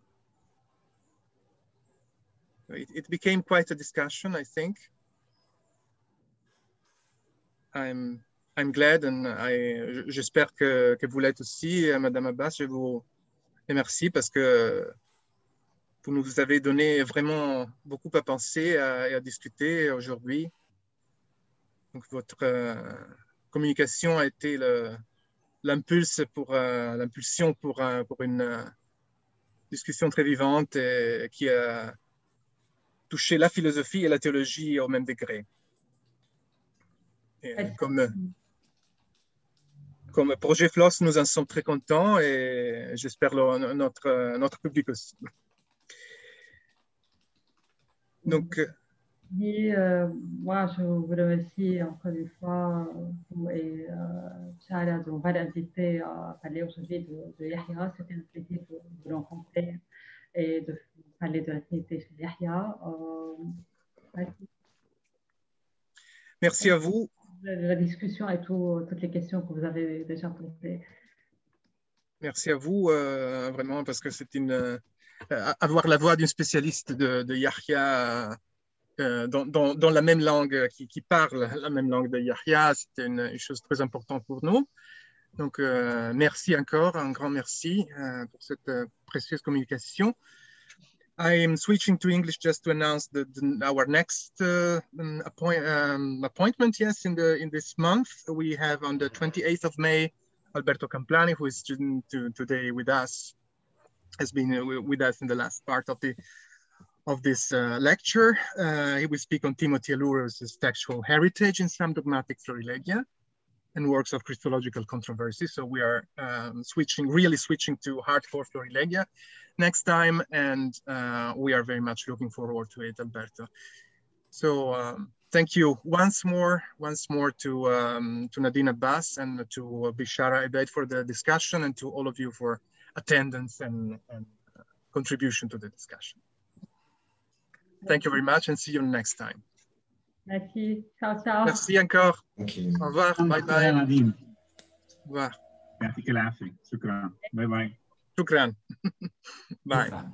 It became quite a discussion, I think. I'm glad, and j'espère que vous l'êtes aussi, Madame Abbas. Je vous remercie parce que vous nous avez donné vraiment beaucoup à penser et à discuter aujourd'hui. Donc, votre communication a été l'impulsion pour une discussion très vivante et qui a touché la philosophie et la théologie au même degré. Et comme projet FLOSS, nous en sommes très contents et j'espère notre public aussi. Donc, moi, je vous remercie encore une fois et Shahla de m'avoir invité à parler aujourd'hui de Yahya. C'était un plaisir de vous rencontrer et de parler de la Trinité chez Yahya. Merci à vous. La discussion et toutes les questions que vous avez déjà posées. Merci à vous, vraiment, parce que c'est avoir la voix d'une spécialiste de Yahya dans la même langue, qui parle la même langue de Yahya, c'était une chose très importante pour nous. Donc, merci encore, un grand merci pour cette précieuse communication. I am switching to English just to announce our next appointment. Yes, in this month we have on the 28th of May, Alberto Camplani, who is student today with us, has been with us in the last part of this lecture. He will speak on Timothy Alluro's textual heritage in some dogmatic Florilegia and works of Christological controversy. So we are really switching to hardcore Florilegia next time, and we are very much looking forward to it, Alberto. So thank you once more to Nadine Abbas and to Bishara Ebeid for the discussion, and to all of you for attendance and contribution to the discussion. Thank you very much, and see you next time. Merci. Ciao, ciao. Merci encore. Okay. Au revoir. Bye bye. Nadine. Au revoir. يعطيك العافية. شكرا. باي باي. شكرا. Bye. شكراً.